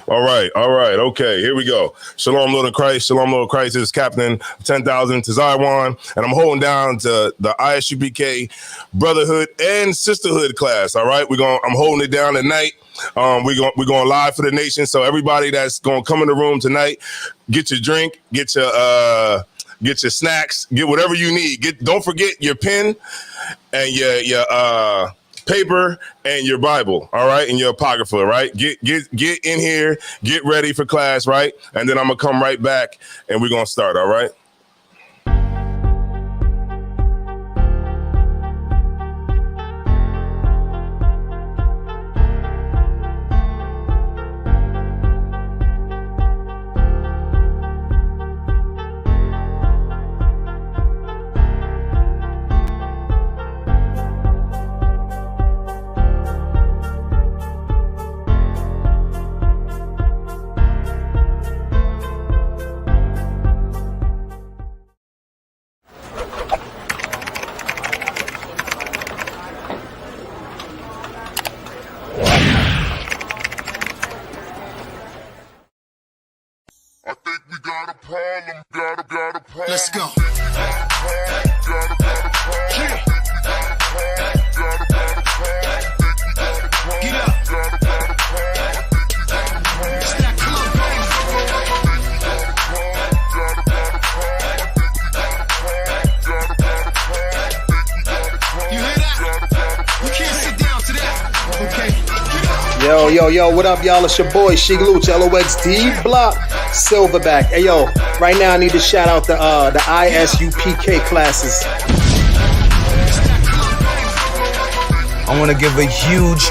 All right. Okay, here we go. Shalom, Lord of Christ. Shalom, Lord of Christ. This is Captain 10,000 to Zion, and I'm holding down to the ISUPK Brotherhood and Sisterhood class. All right, I'm holding it down tonight. We're going live for the nation. So everybody that's going to come in the room tonight, get your drink, get your snacks, get whatever you need. Don't forget your pen and your paper and your Bible, all right, and your apocrypha, right? Get in here, get ready for class, right? And then I'm gonna come right back and we're gonna start, all right? Let's go. Get up. Stack club, baby. You hear that? You can't sit down to that. Okay. Yo, what up, y'all? It's your boy, Shigluch, LOXD Block, Silverback. Hey, yo, right now I need to shout out the ISUPK classes. I want to give a huge,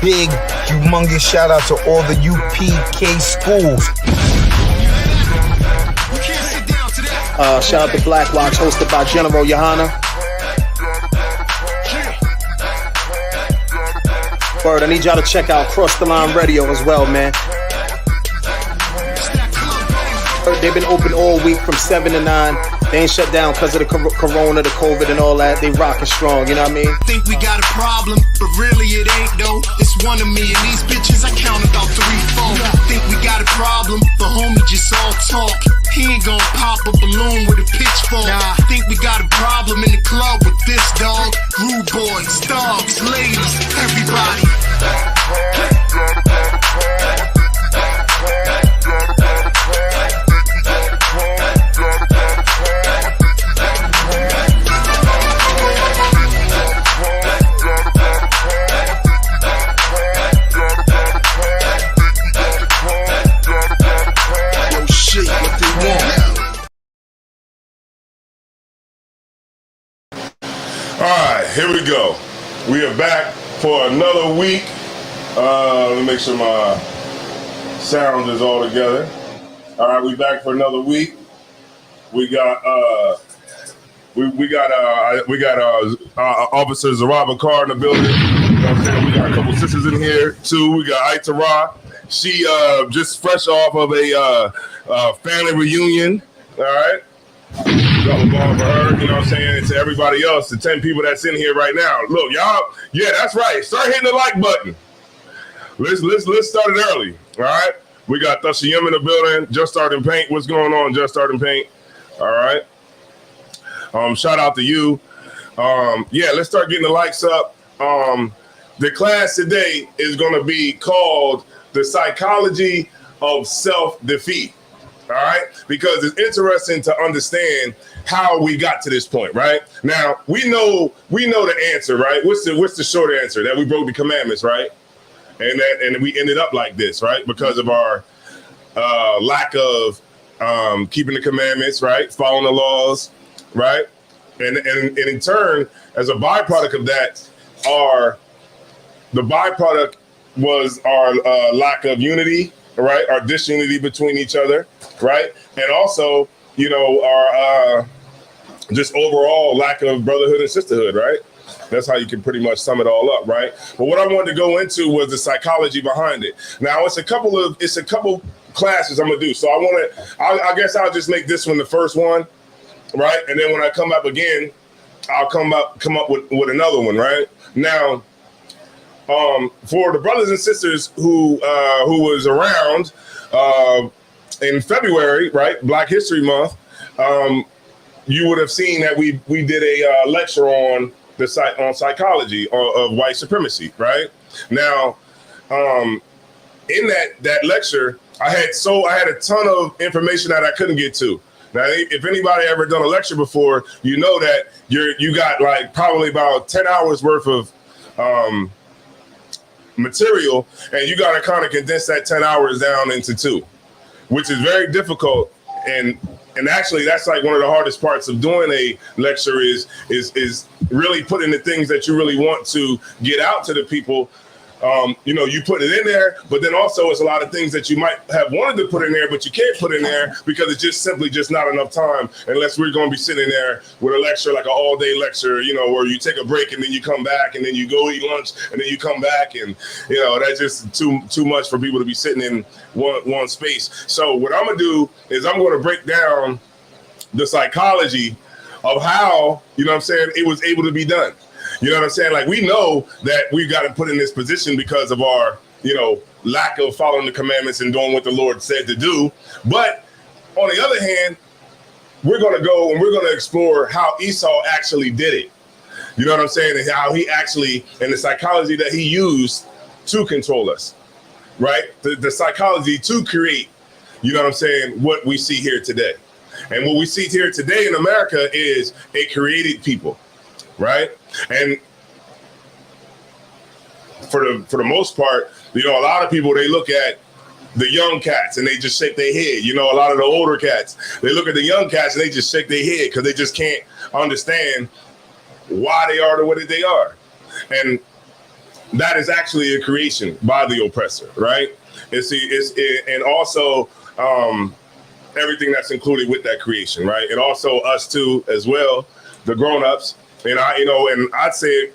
big, humongous shout out to all the UPK schools. Shout out to Black Watch, hosted by General Johanna. Bird, I need y'all to check out Cross the Line Radio as well, man. They've been open all week from 7 to 9. They ain't shut down because of the corona, the COVID and all that. They rockin' strong, you know what I mean? Think we got a problem, but really it ain't though. It's one of me and these bitches, I count about 3, 4. Think we got a problem, but homie just all talk. He ain't gon' pop a balloon with a pitchfork. Nah. Think we got a problem in the club with this dog. Rude boys, dogs, ladies, everybody. Here we go. We are back for another week. Let me make sure my sound is all together. All right, we back for another week. We got Officer Zaraba Carr in the building. You know what I'm saying? We got a couple sisters in here too. We got Aitara. She just fresh off of a family reunion. All right. Double ball for her, you know what I'm saying? And to everybody else, the 10 people that's in here right now. Look, y'all, yeah, that's right. Start hitting the like button. Let's start it early. All right. We got Thashiyam in the building. Just starting paint. What's going on? Just starting paint. All right. Shout out to you. Yeah, let's start getting the likes up. The class today is going to be called The Psychology of Self-Defeat. All right, because it's interesting to understand how we got to this point, right? Now we know the answer, right? What's the short answer? That we broke the commandments, right? And we ended up like this, right? Because of our lack of keeping the commandments, right? Following the laws, right? And in turn, as a byproduct of that, the byproduct was our lack of unity, right? Our disunity between each other, right? And also, you know, our just overall lack of brotherhood and sisterhood, right? That's how you can pretty much sum it all up, right? But what I wanted to go into was the psychology behind it. Now, it's a couple classes I'm gonna do. So I guess I'll just make this one the first one, right? And then when I come up again, I'll come up with another one, right? Now, For the brothers and sisters who was around in February, right, Black History Month, you would have seen that we did a lecture on psychology of white supremacy, right? Now, in that lecture, I had a ton of information that I couldn't get to. Now, if anybody ever done a lecture before, you know that you got like probably about 10 hours worth of material, and you got to kind of condense that 10 hours down into 2, which is very difficult. And actually, that's like one of the hardest parts of doing a lecture is really putting the things that you really want to get out to the people. You put it in there, but then also it's a lot of things that you might have wanted to put in there, but you can't put in there because it's just simply just not enough time, unless we're going to be sitting there with a lecture, like an all-day lecture, where you take a break and then you come back and then you go eat lunch and then you come back, and that's just too much for people to be sitting in one space. So what I'm gonna do is I'm going to break down the psychology of how it was able to be done. You know what I'm saying? Like, we know that we've got to put in this position because of our, lack of following the commandments and doing what the Lord said to do. But on the other hand, we're going to go and we're going to explore how Esau actually did it. You know what I'm saying? And how he actually, and the psychology that he used to control us, right? The psychology to create, what we see here today. And what we see here today in America is a created people. Right. And for the most part, a lot of people, they look at the young cats and they just shake their head. A lot of the older cats, they look at the young cats and they just shake their head because they just can't understand why they are the way that they are. And that is actually a creation by the oppressor. Right. And also everything that's included with that creation. Right. And also us, too, as well, the grown-ups. And I'd say it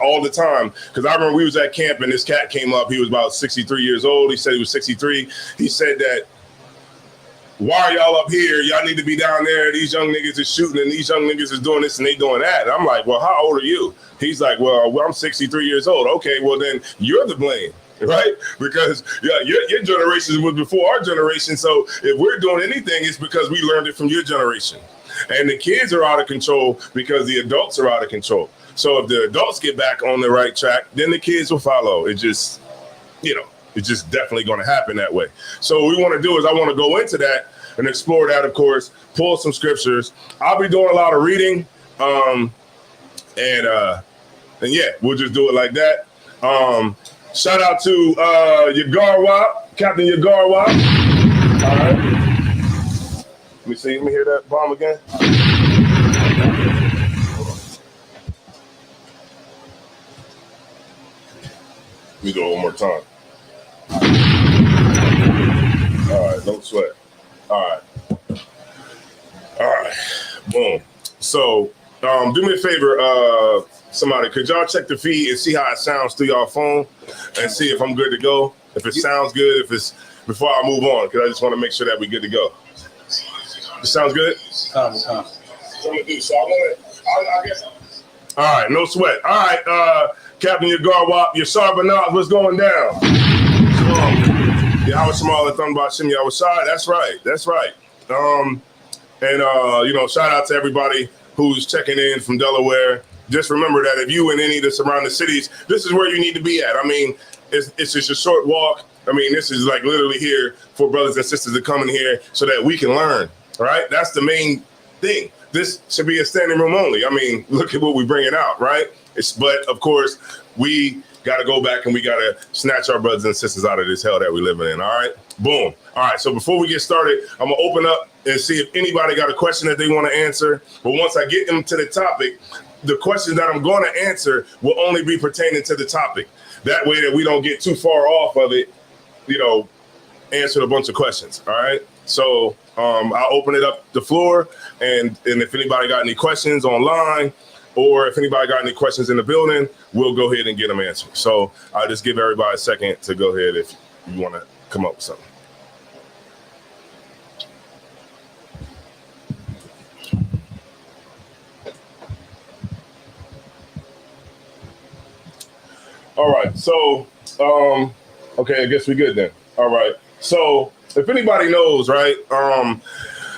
all the time, because I remember we was at camp and this cat came up. He was about 63 years old. He said he was 63. He said that, why are y'all up here? Y'all need to be down there. These young niggas is shooting and these young niggas is doing this and they doing that. And I'm like, well, how old are you? He's like, well, I'm 63 years old. Okay, well, then you're the blame. Right? Because your generation was before our generation. So if we're doing anything, it's because we learned it from your generation. And the kids are out of control because the adults are out of control. So if the adults get back on the right track, then the kids will follow. It just, it's just definitely going to happen that way. So what we want to do is I want to go into that and explore that, of course, pull some scriptures. I'll be doing a lot of reading. And yeah, we'll just do it like that. Shout out to Yagar Wap, Captain Yagar Wap. All right. Let me hear that bomb again. Let me do it one more time. All right, don't sweat. All right, boom. So, do me a favor, somebody, could y'all check the feed and see how it sounds through y'all phone and see if I'm good to go? If it sounds good, before I move on, because I just want to make sure that we're good to go. It sounds good? So I'm gonna do. So I guess. All right, no sweat. All right, Captain Yagar Wap, Yashar Banaz, what's going down? Yahweh Shemal Thunba Shem Yahweh Shai. That's right. Shout out to everybody who's checking in from Delaware. Just remember that if you in any of the surrounding cities, this is where you need to be at. I mean, it's just a short walk. I mean, this is like literally here for brothers and sisters to come in here so that we can learn. All right, that's the main thing. This should be a standing room only. I mean, look at what we're bringing out, right? But of course, we got to go back and we got to snatch our brothers and sisters out of this hell that we're living in. All right, boom. All right, so before we get started, I'm gonna open up and see if anybody got a question that they want to answer. But once I get them to the topic, the questions that I'm going to answer will only be pertaining to the topic. That way that we don't get too far off of it, answer a bunch of questions. All right. So I'll open it up the floor, and if anybody got any questions online, or if anybody got any questions in the building, we'll go ahead and get them answered. So I'll just give everybody a second to go ahead if you want to come up with something. All right. So, okay, I guess we're good then. All right. So, if anybody knows, right,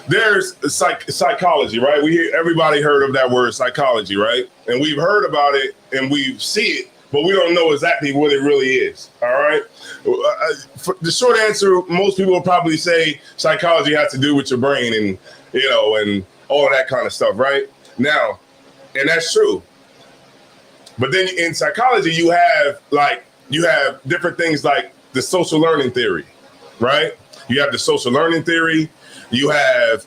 there's psychology, right? Everybody heard of that word psychology, right? And we've heard about it and we see it, but we don't know exactly what it really is. All right. The short answer, most people will probably say psychology has to do with your brain and, and all of that kind of stuff, right? Now, and that's true. But then in psychology, you have different things like the social learning theory, right? You have the social learning theory. You have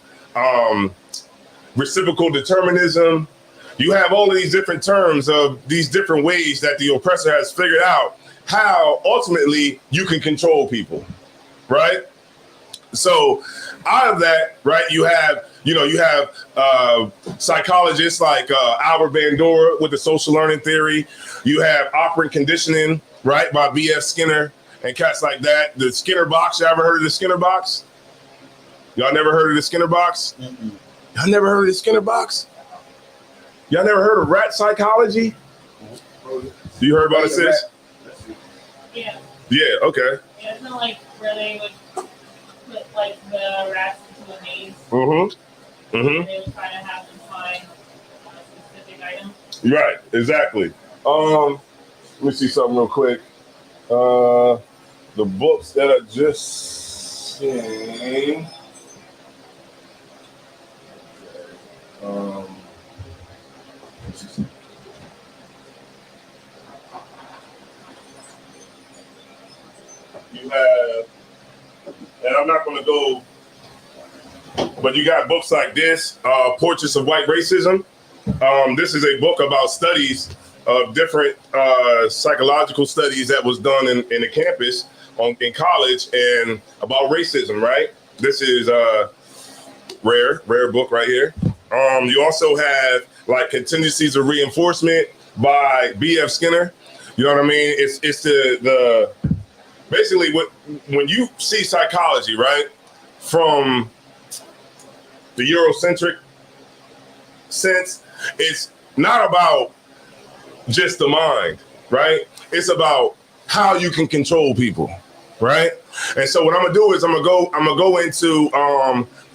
reciprocal determinism. You have all of these different terms of these different ways that the oppressor has figured out how ultimately you can control people, right? So out of that, right, you have psychologists like Albert Bandura with the social learning theory. You have operant conditioning, right, by B.F. Skinner and cats like that. The Skinner box, you ever heard of the Skinner box? Y'all never heard of the Skinner box? Mm-mm. Y'all never heard of the Skinner box? Y'all never heard of rat psychology? You heard about it, sis? Yeah. Yeah, okay. Yeah, isn't it like where they would put like the rats into a maze? Mm-hmm. Mm-hmm. And they would try to have them find a specific item. Right, exactly. Let me see something real quick. The books that I just seen. You have, and I'm not going to go, but you got books like this, Portraits of White Racism. This is a book about studies of different psychological studies that was done in the campus in college and about racism, right? This is a rare book right here. You also have like Contingencies of Reinforcement by B.F. Skinner. You know what I mean? It's the basically when you see psychology, right, from the Eurocentric sense, it's not about just the mind, right? It's about how you can control people, right? And so what I'm gonna do is I'm gonna go into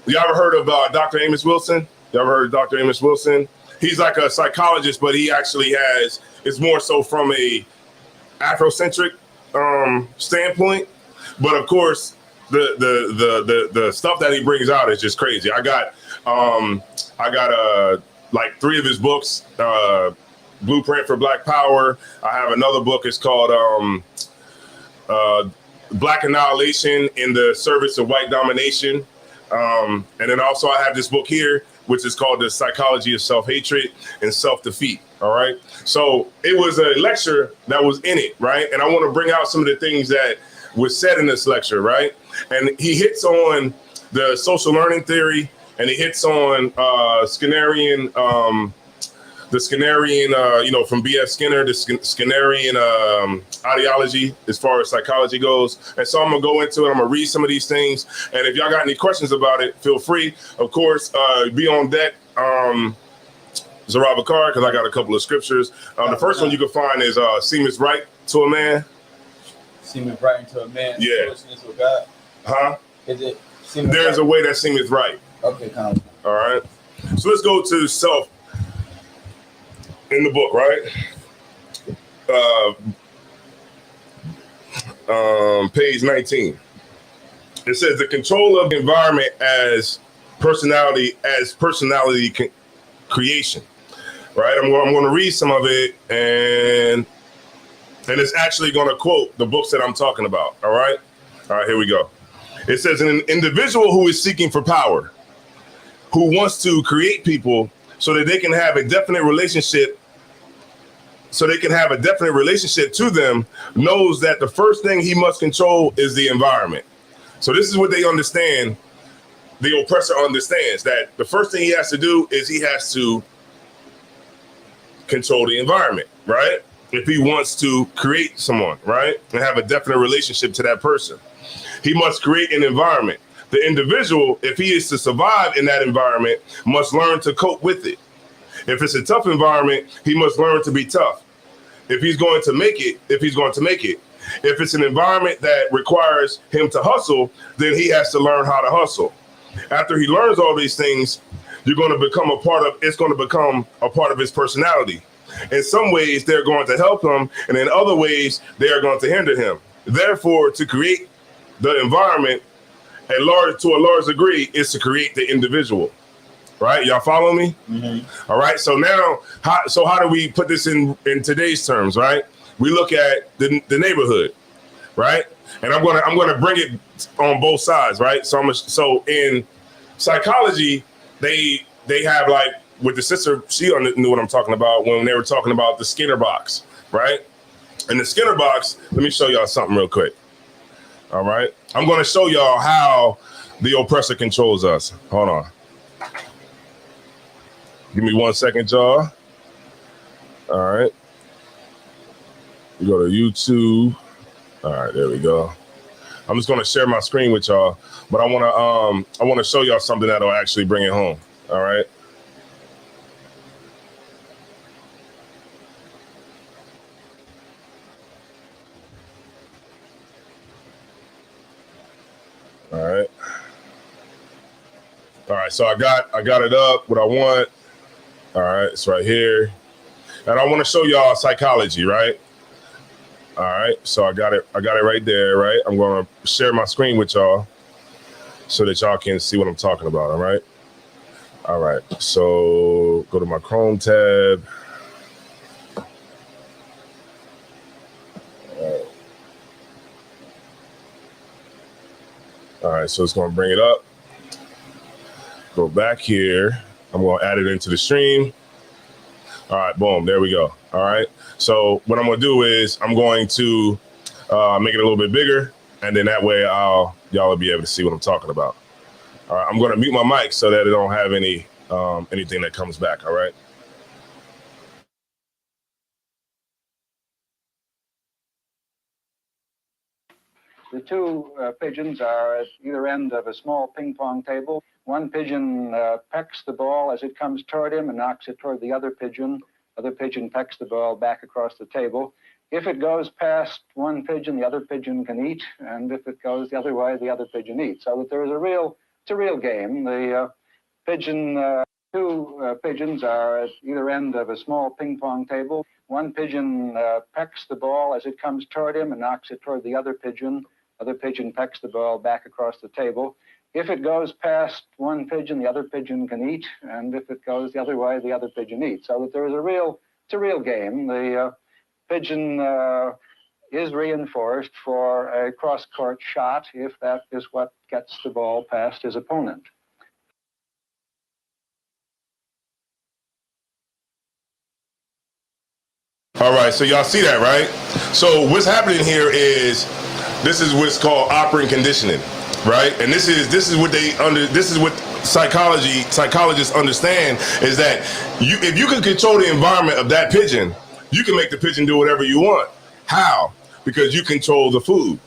you ever heard of Dr. Amos Wilson? You ever heard of Dr. Amos Wilson? He's like a psychologist, but he actually it's more so from a Afrocentric standpoint. But of course, the stuff that he brings out is just crazy. I got like 3 of his books, Blueprint for Black Power. I have another book. It's called Black Annihilation in the Service of White Domination. And then also I have this book here, which is called The Psychology of Self-Hatred and Self-Defeat. All right. So it was a lecture that was in it, right? And I want to bring out some of the things that was said in this lecture, right? And he hits on the social learning theory, and he hits on Skinnerian, the Skinnerian, from B.F. Skinner, the Skinnerian ideology as far as psychology goes. And so I'm going to go into it. I'm going to read some of these things. And if y'all got any questions about it, feel free. Of course, be on deck, Zarabakar, because I got a couple of scriptures. The first one you can find is seemeth right to a man. Seemeth right to a man. Yeah. With God. Huh? Is it? There's a way that seemeth right. Okay, kind of. All right. So let's go to self in the book, right? Page 19. It says the control of the environment as personality creation. Right. I'm going to read some of it, and it's actually going to quote the books that I'm talking about. All right. All right. Here we go. It says an individual who is seeking for power, who wants to create people so that they can have a definite relationship. So they can have a definite relationship to them, knows that the first thing he must control is the environment. So this is what they understand. The oppressor understands that the first thing he has to do is he has to control the environment, right? If he wants to create someone, right, and have a definite relationship to that person, he must create an environment. The individual, if he is to survive in that environment, must learn to cope with it. If it's a tough environment, he must learn to be tough. if he's going to make it. If it's an environment that requires him to hustle, then he has to learn how to hustle. After he learns all these things, it's going to become a part of his personality. In some ways, they're going to help him, and in other ways, they are going to hinder him. Therefore, to create the environment to a large degree is to create the individual. Right? Y'all follow me? Mm-hmm. All right. So now, how do we put this in today's terms? Right? We look at the neighborhood, right? And I'm gonna bring it on both sides, right? So in psychology, they have, like, with the sister, she knew what I'm talking about when they were talking about the Skinner box, right? In the Skinner box, let me show y'all something real quick. All right, I'm gonna show y'all how the oppressor controls us. Hold on. Give me 1 second, y'all. All right. You go to YouTube. All right, there we go. I'm just gonna share my screen with y'all, but I wanna show y'all something that'll actually bring it home. All right. All right. All right. So I got it up. What I want. All right. It's right here, and I want to show y'all psychology, right? All right, so I got it right there, right? I'm going to share my screen with y'all so that y'all can see what I'm talking about, all right? So go to my Chrome tab. All right, so it's going to bring it up. Go back here. I'm going to add it into the stream. All right, boom, there we go. All right. So what I'm going to do is I'm going to make it a little bit bigger, and then that way y'all will be able to see what I'm talking about. All right. I'm going to mute my mic so that it don't have anything that comes back. All right. The two pigeons are at either end of a small ping pong table. One pigeon pecks the ball as it comes toward him and knocks it toward the other pigeon. Other pigeon pecks the ball back across the table. If it goes past one pigeon, the other pigeon can eat, and if it goes the other way, the other pigeon eats. So that it's a real game. The two pigeons are at either end of a small ping pong table. One pigeon pecks the ball as it comes toward him and knocks it toward the other pigeon. Other pigeon pecks the ball back across the table. If it goes past one pigeon, the other pigeon can eat, and if it goes the other way, the other pigeon eats. So that it's a real game. The pigeon is reinforced for a cross-court shot if that is what gets the ball past his opponent. All right, so y'all see that, right? So what's happening here is this is what's called operant conditioning, right? And this is what psychologists understand is that if you can control the environment of that pigeon, you can make the pigeon do whatever you want. How? Because you control the food.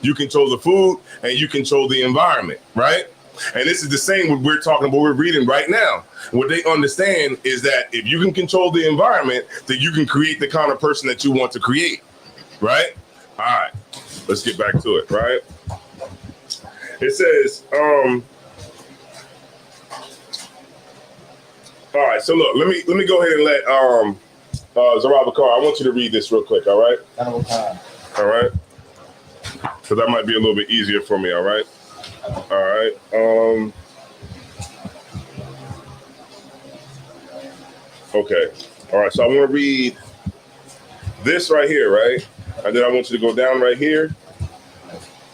You control the food and you control the environment, right? And this is the same what we're talking about, we're reading right now. What they understand is that if you can control the environment, then you can create the kind of person that you want to create, right? All right, let's get back to it, right? It says, all right, so look, let me go ahead and let Zarab Bakar, I want you to read this real quick, all right? All right? Because that might be a little bit easier for me, all right? All right. Okay. All right. So I want to read this right here, right? And then I want you to go down right here.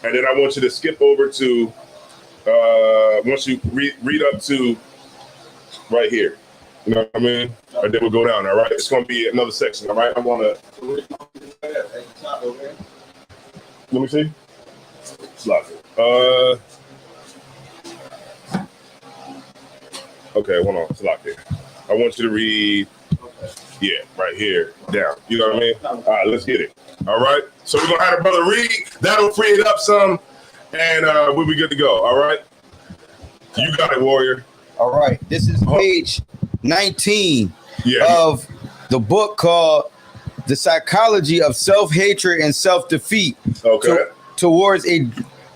And then I want you to skip over to, once you read up to right here. You know what I mean? And then we'll go down, all right? It's going to be another section, all right? I'm going to, let me see. Slide it. Okay, hold on. It's locked in. I want you to read, yeah, right here, down. You know what I mean? All right, let's get it. All right? So we're going to have a brother read. That'll free it up some, and we'll be good to go. All right? You got it, warrior. All right. This is page 19 Yeah. of the book called the psychology of self-hatred and self-defeat Okay. towards a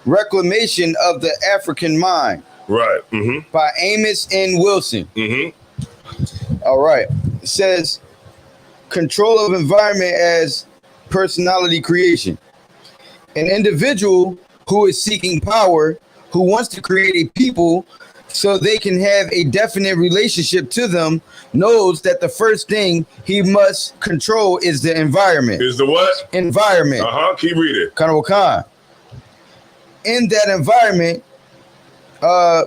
reclamation of the African mind Right. Mm-hmm. by Amos N. Wilson. Mm-hmm. All right. It says control of environment as personality creation. An individual who is seeking power, who wants to create a people so they can have a definite relationship to them, knows that the first thing he must control is the environment. Is the what? Environment. Uh-huh. Keep reading. Kanawakan. In that environment,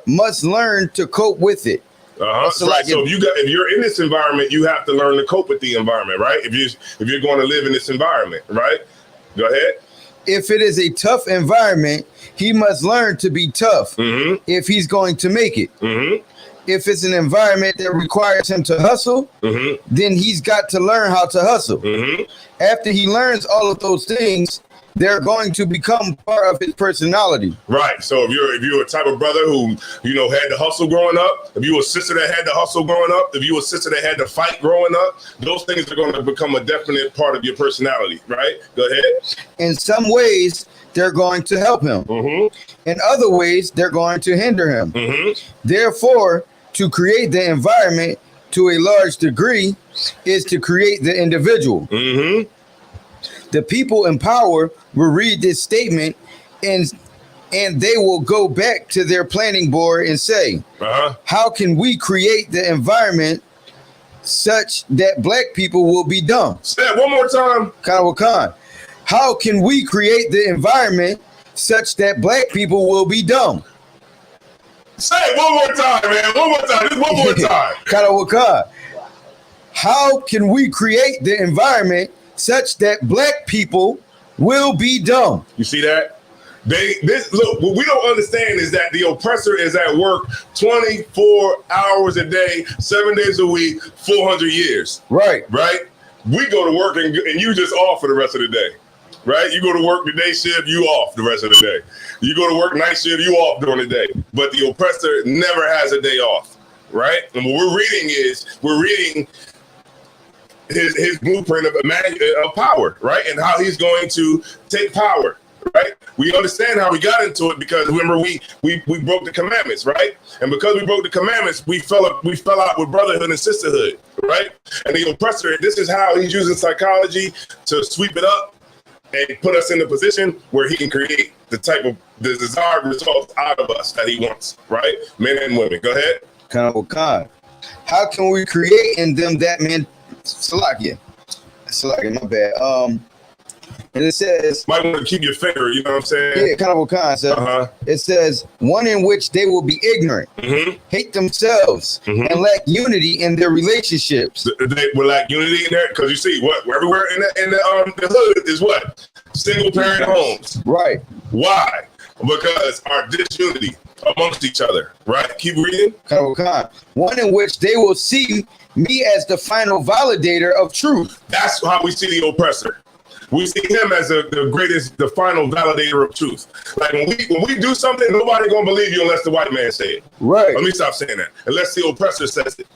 must learn to cope with it. Uh-huh. So Right. like So if you're in this environment, you have to learn to cope with the environment, right? If you're going to live in this environment, right? Go ahead. If it is a tough environment, he must learn to be tough Mm-hmm. if he's going to make it. Mm-hmm. If it's an environment that requires him to hustle, Mm-hmm. then he's got to learn how to hustle. Mm-hmm. After he learns all of those things, they're going to become part of his personality. Right. So if you're a type of brother who, had to hustle growing up, if you a sister that had to hustle growing up, if you a sister that had to fight growing up, those things are going to become a definite part of your personality, right? Go ahead. In some ways, they're going to help him. Mm-hmm. In other ways, they're going to hinder him. Mm-hmm. Therefore, to create the environment to a large degree is to create the individual. Mm-hmm. The people in power will read this statement and they will go back to their planning board and say, Uh-huh. how can we create the environment such that black people will be dumb? Say it one more time. Kanawakan. How can we create the environment such that black people will be dumb? Say it one more time, man. One more time. Just one more time. Kanawakan. How can we create the environment such that black people will be dumb? You see that? Look, what we don't understand is that the oppressor is at work 24 hours a day, 7 days a week, 400 years. Right. Right? We go to work and you just off for the rest of the day. Right? You go to work the day shift, you off the rest of the day. You go to work night shift, you off during the day. But the oppressor never has a day off. Right? And what we're reading his blueprint of power, right? And how he's going to take power, right? We understand how we got into it because remember we broke the commandments, right? And because we broke the commandments, we fell out with brotherhood and sisterhood, right? And the oppressor, this is how he's using psychology to sweep it up and put us in a position where he can create the desired results out of us that he wants, right? Men and women. Go ahead. Kanawakan. How can we create in them that man? Salakia, my bad. And it says, might want to keep your finger, you know what I'm saying? yeah, kind of a concept. Uh-huh. It says, one in which they will be ignorant, Mm-hmm. hate themselves, Mhm. and lack unity in their relationships. They will lack unity in there because you see what everywhere in the hood is what single parent homes. Right. Why? Because our disunity amongst each other. Right? Keep reading. Kind of a con. One in which they will see me as the final validator of truth. That's how we see the oppressor. We see him as the final validator of truth. Like when we do something, nobody gonna believe you unless the white man say it. Right. Let me stop saying that. Unless the oppressor says it.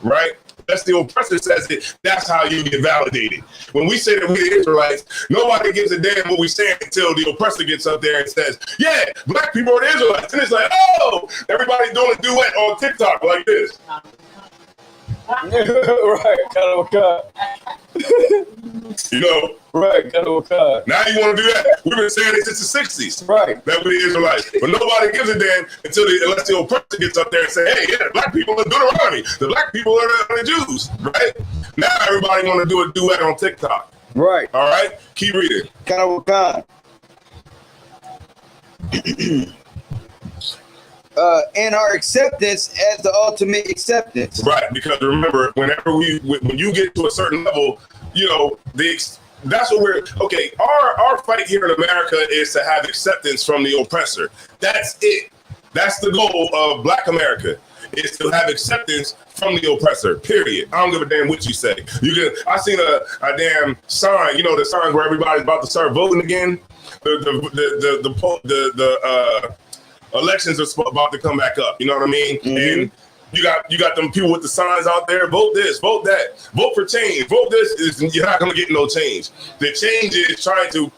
Right? Unless the oppressor says it, that's how you get validated. When we say that we the Israelites, nobody gives a damn what we say until the oppressor gets up there and says, yeah, black people are the Israelites. And it's like, oh, everybody's doing a duet on TikTok like this. Right, kind of a cut. You know? Right, kind of a cut. Now you want to do that? We've been saying it since the 60s. Right. That we're the Israelites. But nobody gives a damn unless the oppressor gets up there and say, hey, yeah, the black people are Deuteronomy. The black people are the Jews. Right? Now everybody want to do a duet on TikTok. Right. All right? Keep reading. Kind of a con. And our acceptance as the ultimate acceptance. Right, because remember, when you get to a certain level, you know, that's what we're okay. Our fight here in America is to have acceptance from the oppressor. That's it. That's the goal of Black America, is to have acceptance from the oppressor. Period. I don't give a damn what you say. I seen a damn sign. You know, the signs where everybody's about to start voting again. The elections are about to come back up. You know what I mean? Mm-hmm. And You got them people with the signs out there. Vote this, vote that, vote for change, vote this. You're not going to get no change. The change is trying to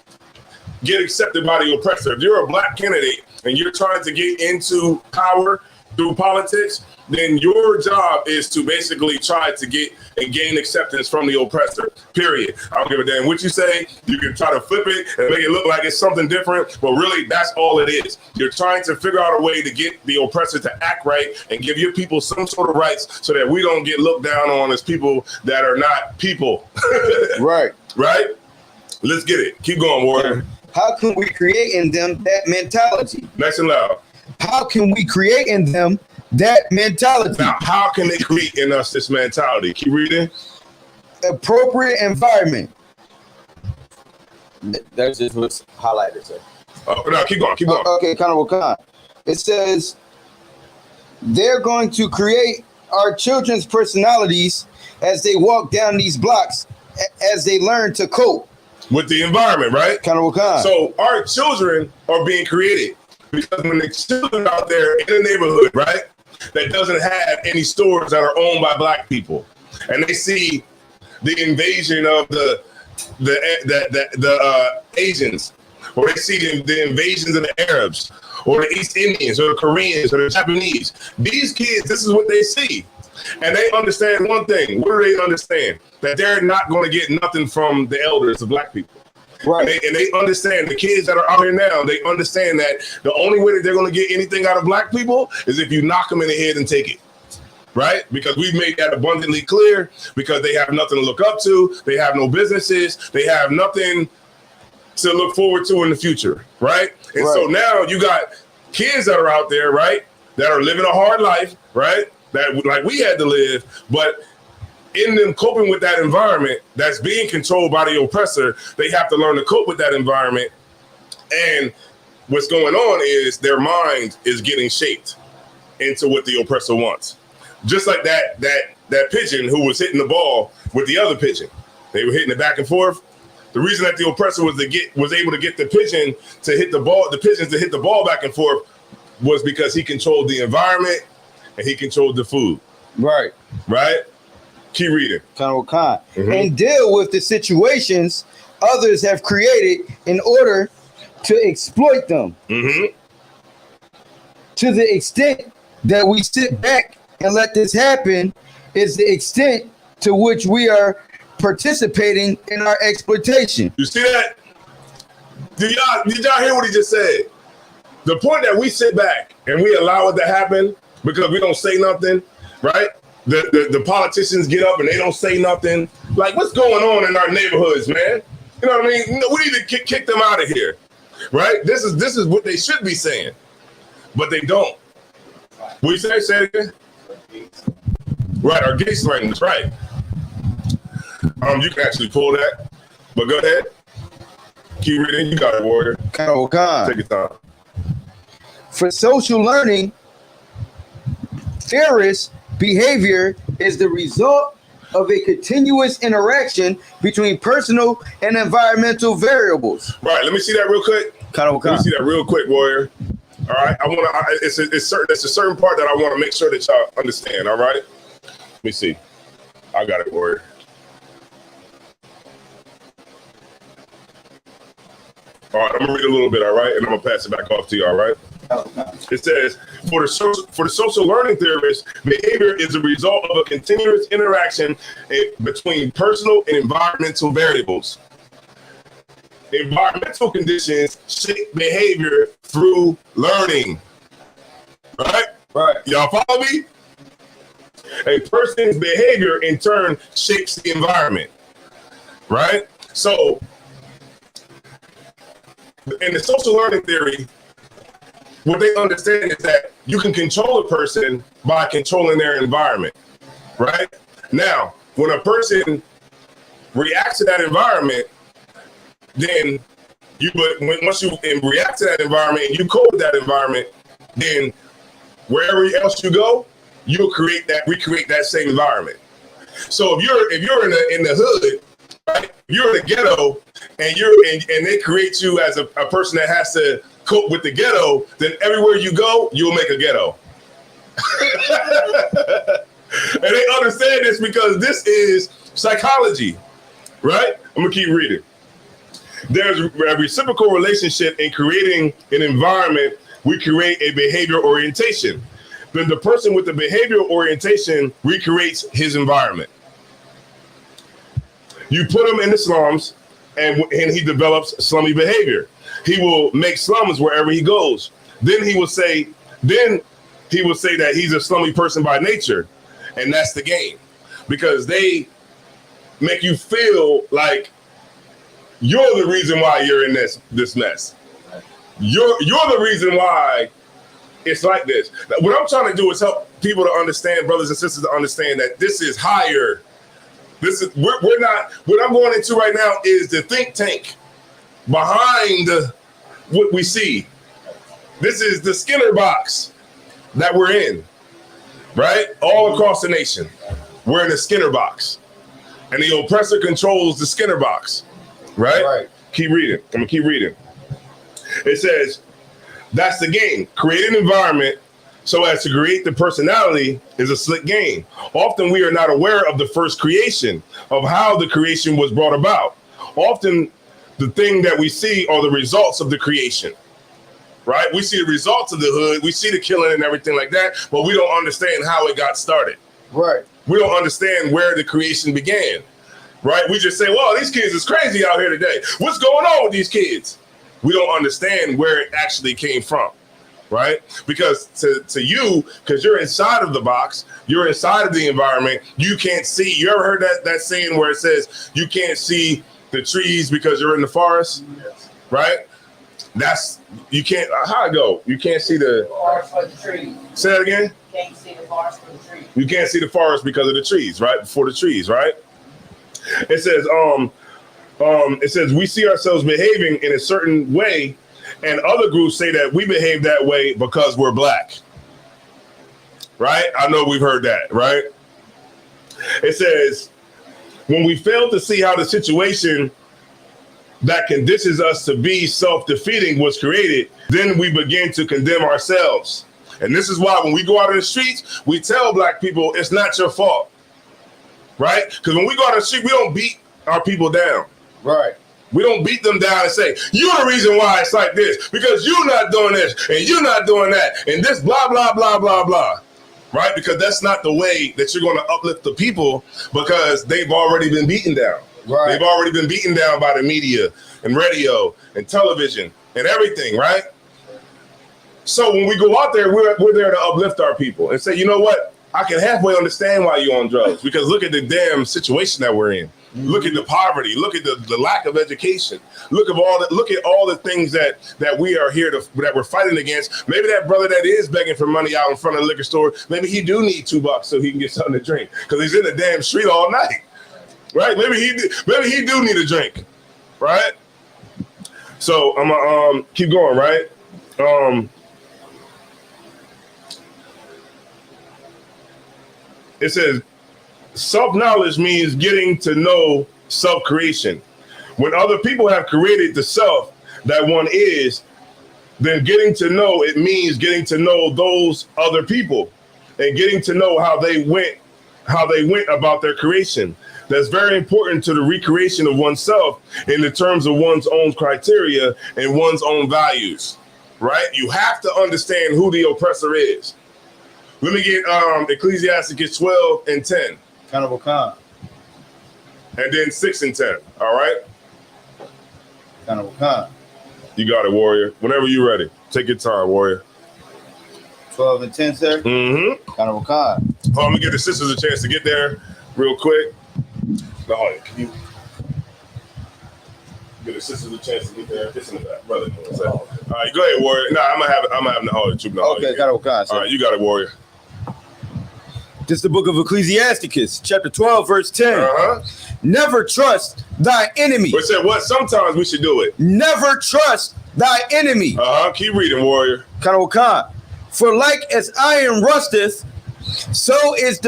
get accepted by the oppressor. If you're a black candidate and you're trying to get into power through politics, then your job is to basically try to get and gain acceptance from the oppressor, period. I don't give a damn what you say. You can try to flip it and make it look like it's something different, but really that's all it is. You're trying to figure out a way to get the oppressor to act right and give your people some sort of rights so that we don't get looked down on as people that are not people. Right. Right? Let's get it. Keep going, Warrior. How can we create in them that mentality? Nice and loud. How can we create in them that mentality? Now, how can they create in us this mentality? Keep reading. Appropriate environment. That's just what's highlighted, sir. Oh, no, keep going, keep going. Okay, kind of what. It says they're going to create our children's personalities as they walk down these blocks, as they learn to cope with the environment, right? Kind of what. So our children are being created because when the children out there in a neighborhood, right, that doesn't have any stores that are owned by black people, and they see the invasion of the Asians, or they see the invasions of the Arabs, or the East Indians, or the Koreans, or the Japanese. These kids, this is what they see. And they understand one thing. What do they understand? That they're not going to get nothing from the elders of black people. Right. And they understand, the kids that are out here now, they understand that the only way that they're going to get anything out of black people is if you knock them in the head and take it. Right? Because we've made that abundantly clear, because they have nothing to look up to. They have no businesses. They have nothing to look forward to in the future. Right? And so now you got kids that are out there, right, that are living a hard life, right, that like we had to live, but in them coping with that environment that's being controlled by the oppressor, they have to learn to cope with that environment. And what's going on is their mind is getting shaped into what the oppressor wants. Just like that pigeon who was hitting the ball with the other pigeon. They were hitting it back and forth. The reason that the oppressor was able to get the pigeon to hit the ball, the pigeons to hit the ball back and forth, was because he controlled the environment and he controlled the food. Right. Right? Keep reading. And deal with the situations others have created in order to exploit them. To the extent that we sit back and let this happen is the extent to which we are participating in our exploitation. You see that? Did y'all hear what he just said? The point that we sit back and we allow it to happen because we don't say nothing, right? The politicians get up and they don't say nothing. Like, what's going on in our neighborhoods, man? You know what I mean? We need to kick them out of here, right? This is what they should be saying, but they don't. What you say? Say it again. Right, our gates language, right? You can actually pull that, but go ahead. Keep reading. You got it, Warrior. Take your time. For social learning, theorists, behavior is the result of a continuous interaction between personal and environmental variables. Right. Let me see that real quick. Let me see that real quick, Warrior. All right. It's a certain part that I want to make sure that y'all understand. All right. Let me see. I got it, Warrior. All right, I'm gonna read a little bit, all right, and I'm gonna pass it back off to you, all right? It says, for the social learning theorist, behavior is a result of a continuous interaction between personal and environmental variables. Environmental conditions shape behavior through learning. Right? Right. Y'all follow me? A person's behavior in turn shapes the environment. Right? So, in the social learning theory, what they understand is that you can control a person by controlling their environment, right? Now, when a person reacts to that environment, then once you react to that environment and you cope with that environment, then wherever else you go, you'll recreate that same environment. So if you're in the hood, right? You're in the ghetto, and they create you as a person that has to cope with the ghetto, then everywhere you go, you'll make a ghetto. And they understand this because this is psychology, right? I'm gonna keep reading. There's a reciprocal relationship in creating an environment. We create a behavior orientation. Then the person with the behavioral orientation recreates his environment. You put him in the slums, and he develops slummy behavior. He will make slums wherever he goes. Then he will say that he's a slummy person by nature, and that's the game, because they make you feel like you're the reason why you're in this mess. You're the reason why it's like this. What I'm trying to do is help people to understand, brothers and sisters, to understand that this is higher. We're not. What I'm going into right now is the think tank behind what we see. This is the Skinner box that we're in, right? All across the nation, we're in the Skinner box, and the oppressor controls the Skinner box, right? Right. Keep reading. I'm gonna keep reading. It says, that's the game. Create an environment so as to create the personality is a slick game. Often we are not aware of the first creation, of how the creation was brought about. Often the thing that we see are the results of the creation, right? We see the results of the hood, we see the killing and everything like that, but we don't understand how it got started. Right. We don't understand where the creation began, right? We just say, well, these kids is crazy out here today. What's going on with these kids? We don't understand where it actually came from, right? Because to you, because you're inside of the box, you're inside of the environment, you can't see. You ever heard that saying where it says you can't see the trees because you're in the forest, right? That's, you can't, how'd it go? You can't see the forest for the trees. Say that again? You can't see the forest for the trees. You can't see the forest because of the trees, right? For the trees, right? It says we see ourselves behaving in a certain way, and other groups say that we behave that way because we're black. Right? I know we've heard that, right? It says, when we fail to see how the situation that conditions us to be self-defeating was created, then we begin to condemn ourselves. And this is why when we go out in the streets, we tell black people, it's not your fault. Right? Because when we go out in the street, we don't beat our people down. Right. We don't beat them down and say, you're the reason why it's like this, because you're not doing this and you're not doing that and this blah, blah, blah, blah, blah. Right? Because that's not the way that you're going to uplift the people, because they've already been beaten down. Right. They've already been beaten down by the media and radio and television and everything, right? So when we go out there, we're there to uplift our people and say, you know what? I can halfway understand why you're on drugs, because look at the damn situation that we're in. Look at the poverty. Look at the lack of education. Look at all the things that we are here that we're fighting against. Maybe that brother that is begging for money out in front of the liquor store, maybe he do need $2 so he can get something to drink, because he's in the damn street all night, right? Maybe he do need a drink, right? So I'm gonna keep going, right? It says, self-knowledge means getting to know self-creation. When other people have created the self that one is, then getting to know, it means getting to know those other people and getting to know how they went about their creation. That's very important to the recreation of oneself in the terms of one's own criteria and one's own values, right? You have to understand who the oppressor is. Let me get Ecclesiasticus 12 and 10. Cannibal Khan. And then 6 and 10. All right? Cannibal Khan. You got it, warrior. Whenever you're ready. Take your time, warrior. 12 and 10, sir? Mm-hmm. Cannibal Khan. Let me give the sisters a chance to get there real quick. No, can you give the sisters a chance to get there? It's in the back, brother. All right, go ahead, warrior. No, I'm gonna have the whole troop. Okay, Cannibal Khan, sir. All right, you got it, warrior. This is the book of Ecclesiasticus, chapter 12, verse 10. Never trust thy enemy. But said what? Sometimes we should do it. Never trust thy enemy. Keep reading, warrior. Cannibal Khan. For like as iron rusteth, so is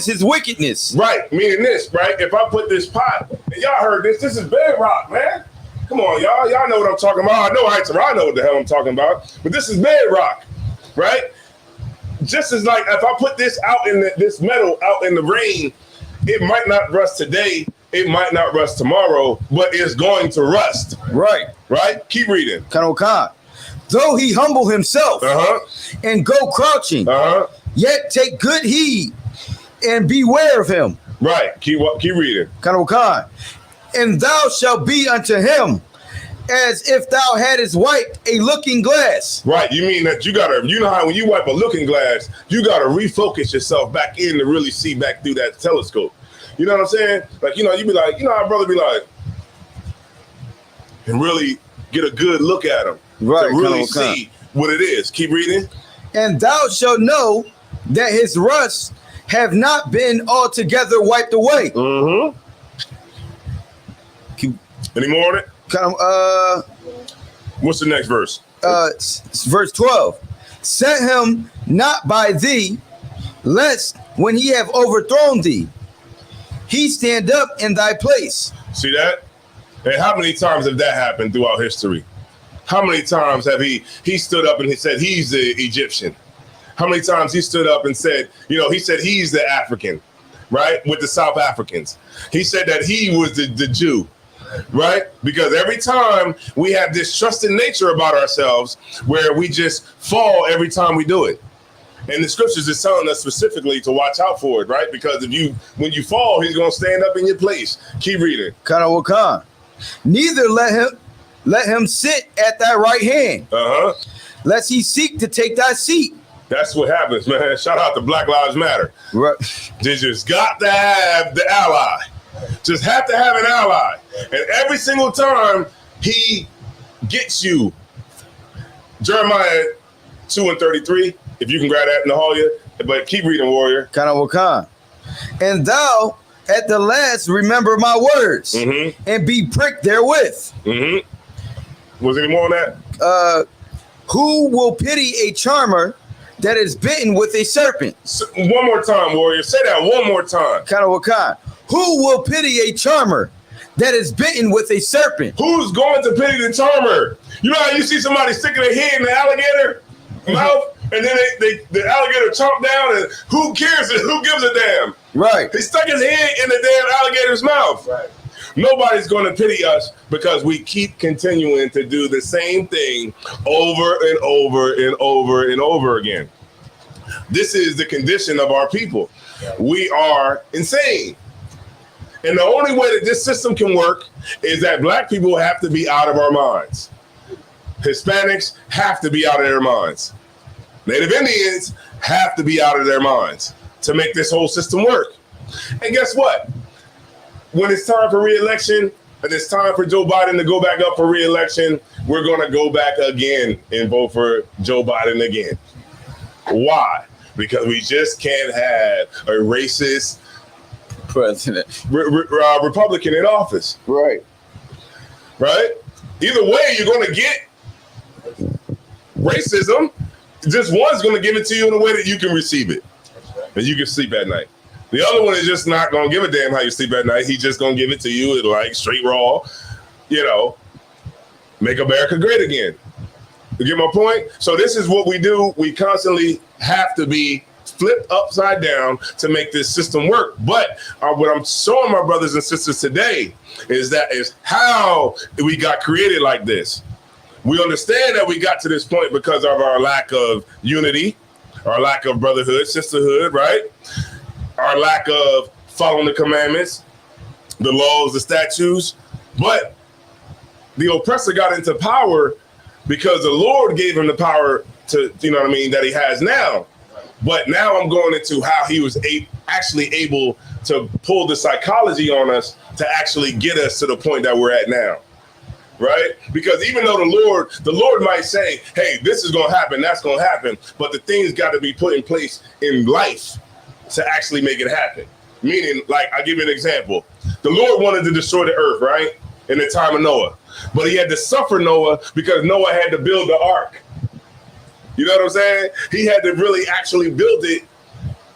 his wickedness. Right, meaning this, right? If I put this pot, and y'all heard this is bedrock, man. Come on, y'all. Y'all know what I'm talking about. I know I know what the hell I'm talking about. But this is bedrock, right? just as like if I put this out in this metal out in the rain, it might not rust today, it might not rust tomorrow, but it's going to rust. Right. Right? Keep reading. Khan. Though he humble himself and go crouching, yet take good heed and beware of him. Right. Keep reading. Khan. And thou shalt be unto him as if thou hadst wiped a looking glass. Right. You mean that you know how when you wipe a looking glass, you gotta refocus yourself back in to really see back through that telescope. You know what I'm saying? Like, you be like, our brother be like, and really get a good look at him. Right. To really see what it is. Keep reading. And thou shalt know that his rust have not been altogether wiped away. Mm-hmm. Any more on it? What's the next verse? Verse 12. Set him not by thee, lest when he have overthrown thee, he stand up in thy place. See that? And how many times have that happened throughout history? How many times have he stood up and he said he's the Egyptian? How many times he stood up and said, he said he's the African, right? With the South Africans. He said that he was the Jew, right? Because every time we have this trusting nature about ourselves where we just fall every time we do it. And the scriptures is telling us specifically to watch out for it, right? Because when you fall, he's going to stand up in your place. Keep reading. Neither let him sit at thy right hand, lest he seek to take thy seat. That's what happens, man. Shout out to Black Lives Matter. Right. You just got to have the ally. Just have to have an ally. And every single time he gets you. Jeremiah 2:33. If you can grab that in the hall, but keep reading, warrior. And thou at the last remember my words and be pricked therewith. Was there any more on that? Who will pity a charmer that is bitten with a serpent? One more time, warrior. Say that one more time. Who will pity a charmer that is bitten with a serpent? Who's going to pity the charmer? You know how you see somebody sticking their head in the alligator mouth, and then the alligator chomp down, and who cares? Who gives a damn? Right. He stuck his head in the damn alligator's mouth. Right. Nobody's going to pity us because we keep continuing to do the same thing over and over and over and over again. This is the condition of our people. We are insane. And the only way that this system can work is that black people have to be out of our minds. Hispanics have to be out of their minds. Native Indians have to be out of their minds to make this whole system work. And guess what? When it's time for re-election and it's time for Joe Biden to go back up for re-election, we're going to go back again and vote for Joe Biden again. Why? Because we just can't have a racist president, Republican in office. Right. Right? Either way, you're going to get racism. Just one's going to give it to you in a way that you can receive it. And you can sleep at night. The other one is just not going to give a damn how you sleep at night. He's just going to give it to you like straight raw, make America great again. You get my point? So this is what we do. We constantly have to be flipped upside down to make this system work. But what I'm showing my brothers and sisters today is how we got created like this. We understand that we got to this point because of our lack of unity, our lack of brotherhood, sisterhood, right? Our lack of following the commandments, the laws, the statutes. But the oppressor got into power because the Lord gave him the power to, that he has now. But now I'm going into how he was actually able to pull the psychology on us to actually get us to the point that we're at now. Right? Because even though the Lord might say, hey, this is going to happen, that's going to happen. But the things got to be put in place in life to actually make it happen. Meaning, like, I'll give you an example. The Lord wanted to destroy the earth, right? In the time of Noah. But he had to suffer Noah because Noah had to build the ark. You know what I'm saying? He had to really actually build it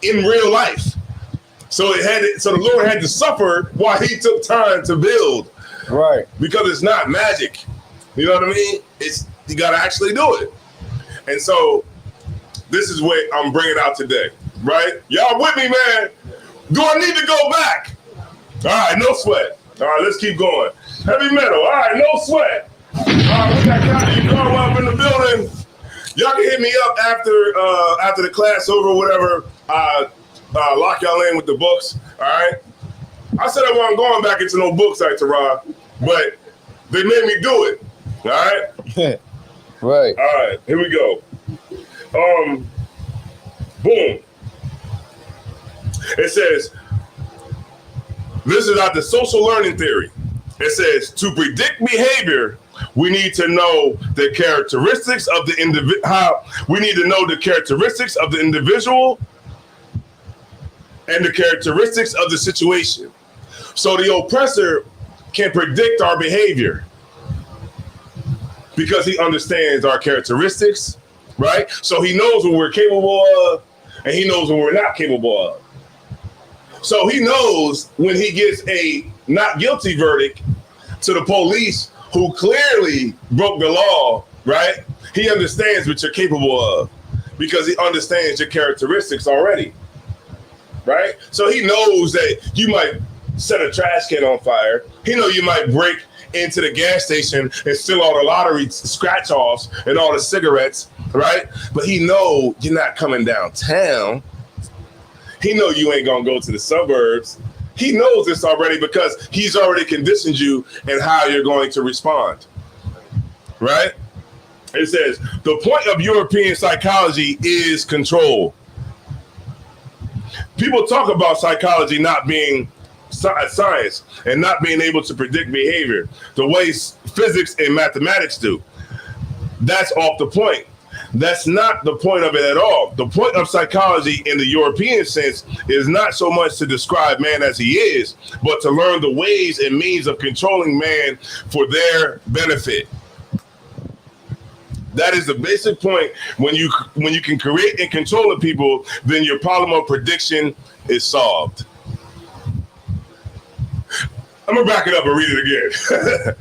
in real life. So the Lord had to suffer while he took time to build. Right. Because it's not magic. You know what I mean? You got to actually do it. And so this is what I'm bringing out today, right? Y'all with me, man? Do I need to go back? All right, no sweat. All right, let's keep going. Heavy metal. All right, no sweat. All right, we got Captain Carl up in the building. Y'all can hit me up after the class over, whatever. Lock y'all in with the books. All right. I said I wasn't going back into no books, Tara, but they made me do it. All right. Right. All right. Here we go. Boom. It says, this is out the social learning theory. It says, to predict behavior, we need to know the characteristics of the we need to know the characteristics of the individual and the characteristics of the situation. So the oppressor can predict our behavior because he understands our characteristics, right? So he knows what we're capable of and he knows what we're not capable of. So he knows when he gets a not guilty verdict to the police who clearly broke the law, right? He understands what you're capable of because he understands your characteristics already, right? So he knows that you might set a trash can on fire. He knows you might break into the gas station and steal all the lottery scratch-offs and all the cigarettes, right? But he know you're not coming downtown. He know you ain't gonna go to the suburbs. He knows this already because he's already conditioned you in how you're going to respond, right? It says, the point of European psychology is control. People talk about psychology not being science and not being able to predict behavior the way physics and mathematics do. That's off the point. That's not the point of it at all. The point of psychology in the European sense is not so much to describe man as he is, but to learn the ways and means of controlling man for their benefit. That is the basic point. When you can create and control the people, then your problem of prediction is solved. I'm gonna back it up and read it again.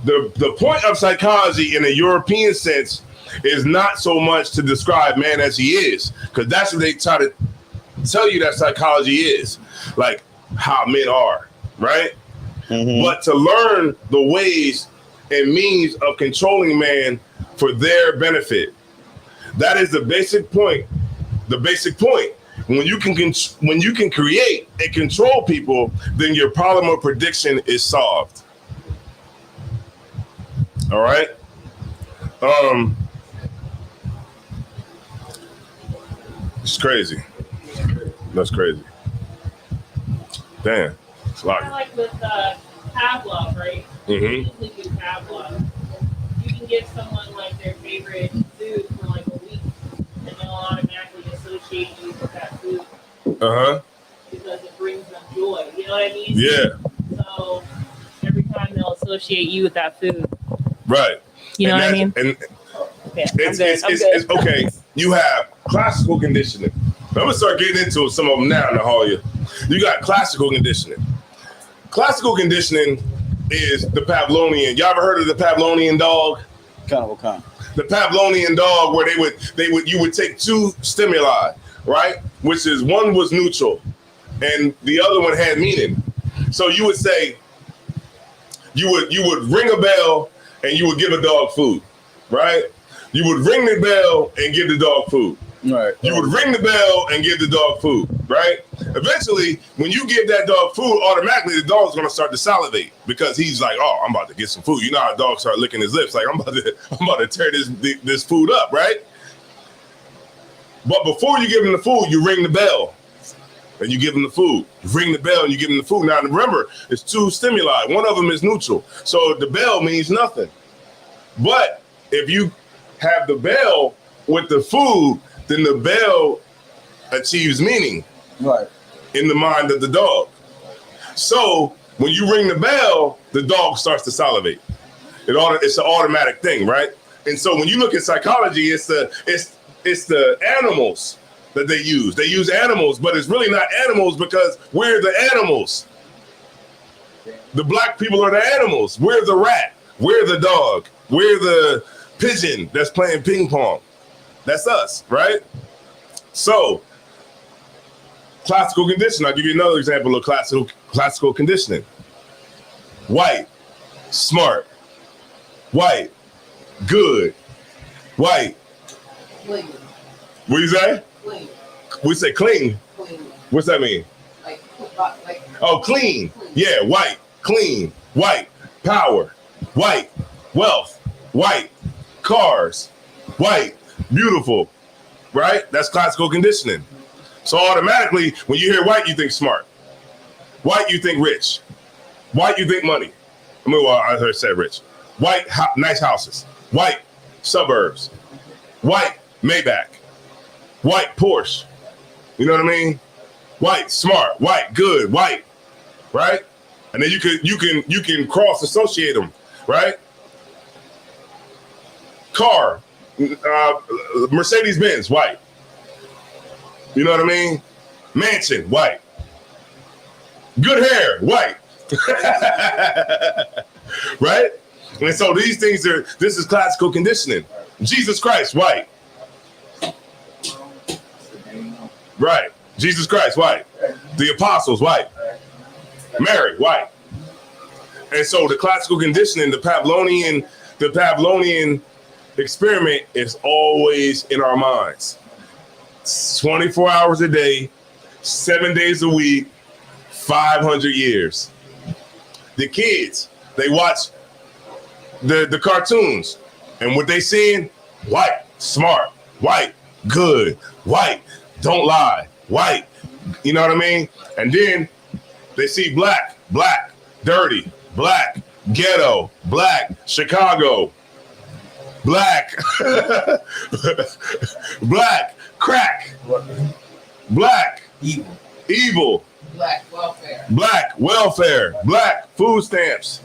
The point of psychology in a European sense is not so much to describe man as he is, because that's what they try to tell you that psychology is, like how men are, right? Mm-hmm. But to learn the ways and means of controlling man for their benefit. That is the basic point. The basic point. When you can create and control people, then your problem of prediction is solved. All right. It's crazy. That's crazy. Damn. It's a lot. Kind of like with Pavlov, right? Mm-hmm. Usually with Pavlov, you can give someone like their favorite food for like a week, and they'll automatically associate you with that food. Uh-huh. Because it brings them joy. You know what I mean? Yeah. So every time they'll associate you with that food. Right. You know what I mean? And yeah, it's okay. You have classical conditioning. I'm gonna start getting into some of them now in the hall. You got classical conditioning. Classical conditioning is the Pavlovian. Y'all ever heard of the Pavlovian dog? Kind of kind. The Pavlovian dog, where you would take two stimuli, right? Which is one was neutral, and the other one had meaning. So you would say, you would ring a bell and you would give a dog food, right? You would ring the bell and give the dog food. Right. You would ring the bell and give the dog food, right? Eventually, when you give that dog food, automatically the dog's gonna start to salivate because he's like, "Oh, I'm about to get some food." You know how a dog start licking his lips, like I'm about to tear this food up, right? But before you give him the food, you ring the bell and you give him the food. You ring the bell and you give him the food. Now remember, it's two stimuli. One of them is neutral, so the bell means nothing. But if you have the bell with the food, then the bell achieves meaning, right, in the mind of the dog. So when you ring the bell, the dog starts to salivate. It's an automatic thing, right? And so when you look at psychology, it's the animals that they use. They use animals, but it's really not animals because we're the animals. The black people are the animals. We're the rat. We're the dog. We're the pigeon that's playing ping pong. That's us, right? So, classical conditioning. I'll give you another example of classical conditioning. White, smart. White, good. White. Clean. What do you say? Clean. We say clean. Clean. What's that mean? Like Oh, clean. Yeah, white, clean, white, power, white, wealth, white, cars, white, beautiful, right? That's classical conditioning. So automatically, when you hear white, you think smart. White, you think rich. White, you think money. I mean, well, I heard said rich. White, nice houses. White, suburbs. White, Maybach. White, Porsche. You know what I mean? White, smart. White, good. White, right? And then you can cross associate them, right? Car, Mercedes Benz, white. You know what I mean? Mansion, white. Good hair, white. Right? And so these things this is classical conditioning. Jesus Christ, white. Right. Jesus Christ, white. The apostles, white. Mary, white. And so the classical conditioning, the Pavlovian experiment is always in our minds. 24 hours a day, 7 days a week, 500 years. The kids, they watch the cartoons, and what they seeing, white, smart, white, good, white, don't lie, white, you know what I mean? And then they see black, dirty, black, ghetto, black, Chicago, black, black, crack, black, evil, black welfare, black food stamps.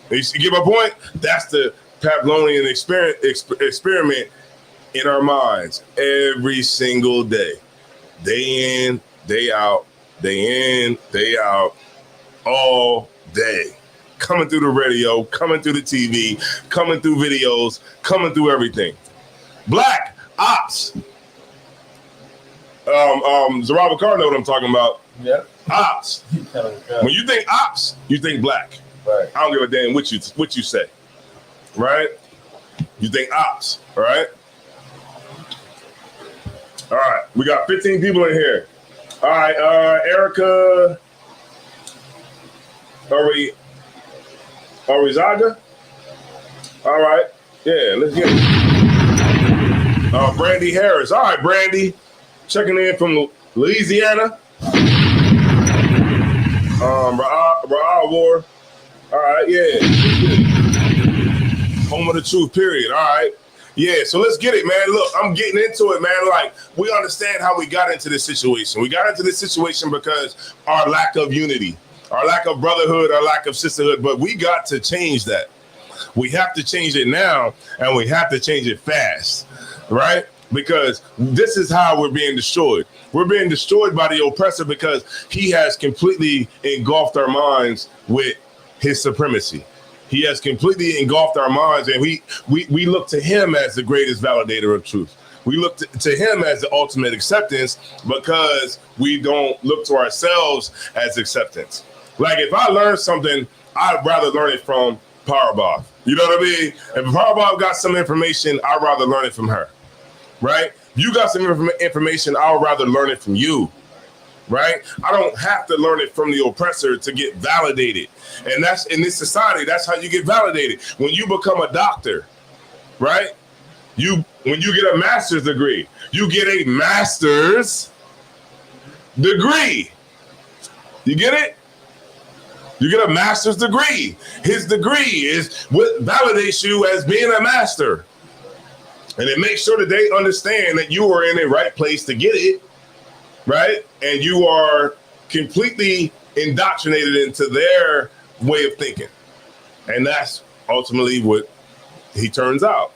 You get my point? That's the Pavlovian experiment in our minds every single day. Day in, day out, day in, day out, all day. Coming through the radio, coming through the TV, coming through videos, coming through everything. Black ops. Zaraba Carr know what I'm talking about. Yeah. Ops. When you think ops, you think black. Right. I don't give a damn what you say. Right? You think ops, all right? All right, we got 15 people in here. All right, Erica, are we Zaga? All right, yeah, let's get it. Brandy Harris. All right, Brandy, checking in from Louisiana. Ra'a War. All right, yeah. Home of the truth, period. All right. Yeah, so let's get it, man. Look, I'm getting into it, man. Like, we understand how we got into this situation. We got into this situation because our lack of unity, our lack of brotherhood, our lack of sisterhood, but we got to change that. We have to change it now, and we have to change it fast, right? Because this is how we're being destroyed. We're being destroyed by the oppressor because he has completely engulfed our minds with his supremacy. He has completely engulfed our minds, and we look to him as the greatest validator of truth. We look to him as the ultimate acceptance because we don't look to ourselves as acceptance. Like, if I learn something, I'd rather learn it from Powerball. You know what I mean? If Powerball got some information, I'd rather learn it from her, right? You got some information, I'd rather learn it from you. Right? I don't have to learn it from the oppressor to get validated. And that's in this society, that's how you get validated. When you become a doctor, right? When you get a master's degree, you get a master's degree. You get it? You get a master's degree. His degree is what validates you as being a master. And it makes sure that they understand that you are in the right place to get it. Right? And you are completely indoctrinated into their way of thinking. And that's ultimately what he turns out,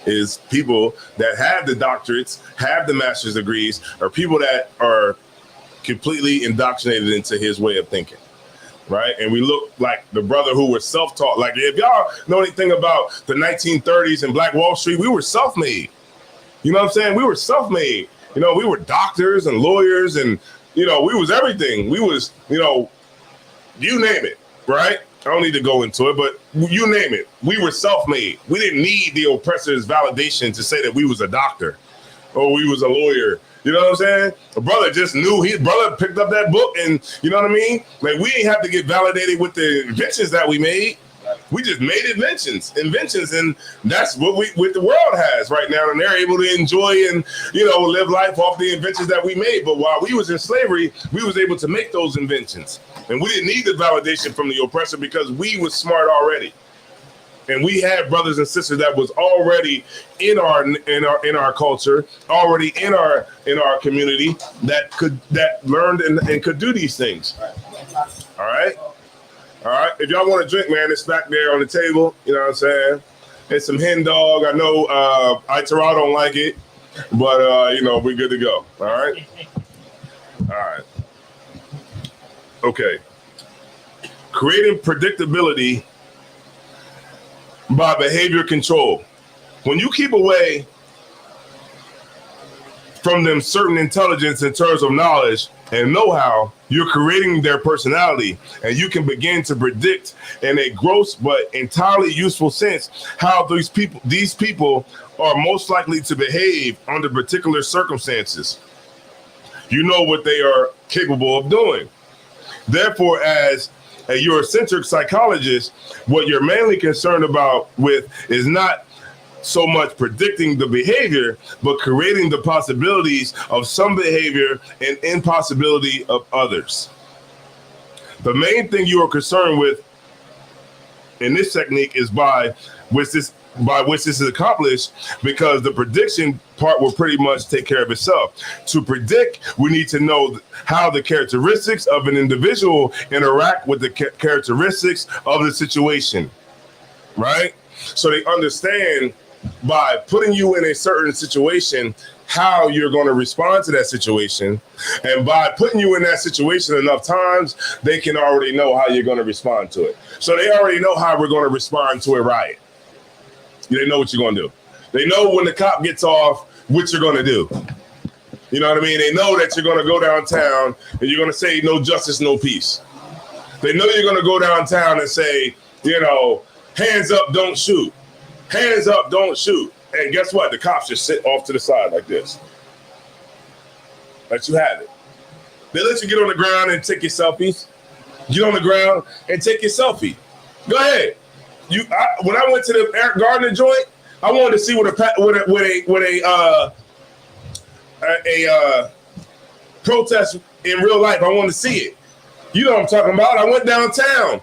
is people that have the doctorates, have the master's degrees, are people that are completely indoctrinated into his way of thinking. right? And we look like the brother who was self-taught. Like if y'all know anything about the 1930s and Black Wall Street, we were self-made. You know what I'm saying? We were self-made. You know, we were doctors and lawyers and, you know, we was everything. We was, you know, you name it, right? I don't need to go into it, but you name it. We were self-made. We didn't need the oppressor's validation to say that we was a doctor or we was a lawyer. You know what I'm saying? A brother just knew, his brother picked up that book and, you know what I mean? Like we ain't have to get validated with the inventions that we made. We just made inventions, and that's what the world has right now, and they're able to enjoy and, you know, live life off the inventions that we made. But while we was in slavery, we was able to make those inventions, and we didn't need the validation from the oppressor because we was smart already, and we had brothers and sisters that was already in our culture, already in our community that learned and could do these things. All right. All right, if y'all want to drink, man, it's back there on the table. You know what I'm saying? It's some hen dog. I know Itara don't like it, but, you know, we're good to go. All right? All right. Okay. Creating predictability by behavior control. When you keep away from them certain intelligence in terms of knowledge and know-how, you're creating their personality, and you can begin to predict in a gross but entirely useful sense how these people are most likely to behave under particular circumstances. You know what they are capable of doing. Therefore, as a Eurocentric psychologist, what you're mainly concerned about with is not so much predicting the behavior, but creating the possibilities of some behavior and impossibility of others. The main thing you are concerned with in this technique is by which this is accomplished, because the prediction part will pretty much take care of itself. To predict, we need to know how the characteristics of an individual interact with the characteristics of the situation, right? So they understand by putting you in a certain situation, how you're going to respond to that situation. And by putting you in that situation enough times, they can already know how you're going to respond to it. So they already know how we're going to respond to a riot. They know what you're going to do. They know when the cop gets off, what you're going to do. You know what I mean? They know that you're going to go downtown and you're going to say no justice, no peace. They know you're going to go downtown and say, you know, hands up, don't shoot. Hands up, don't shoot. And guess what? The cops just sit off to the side like this. Let you have it. They let you get on the ground and take your selfies. Get on the ground and take your selfie. Go ahead. When I went to the Eric Gardner joint, I wanted to see what a protest in real life. I wanted to see it. You know what I'm talking about. I went downtown.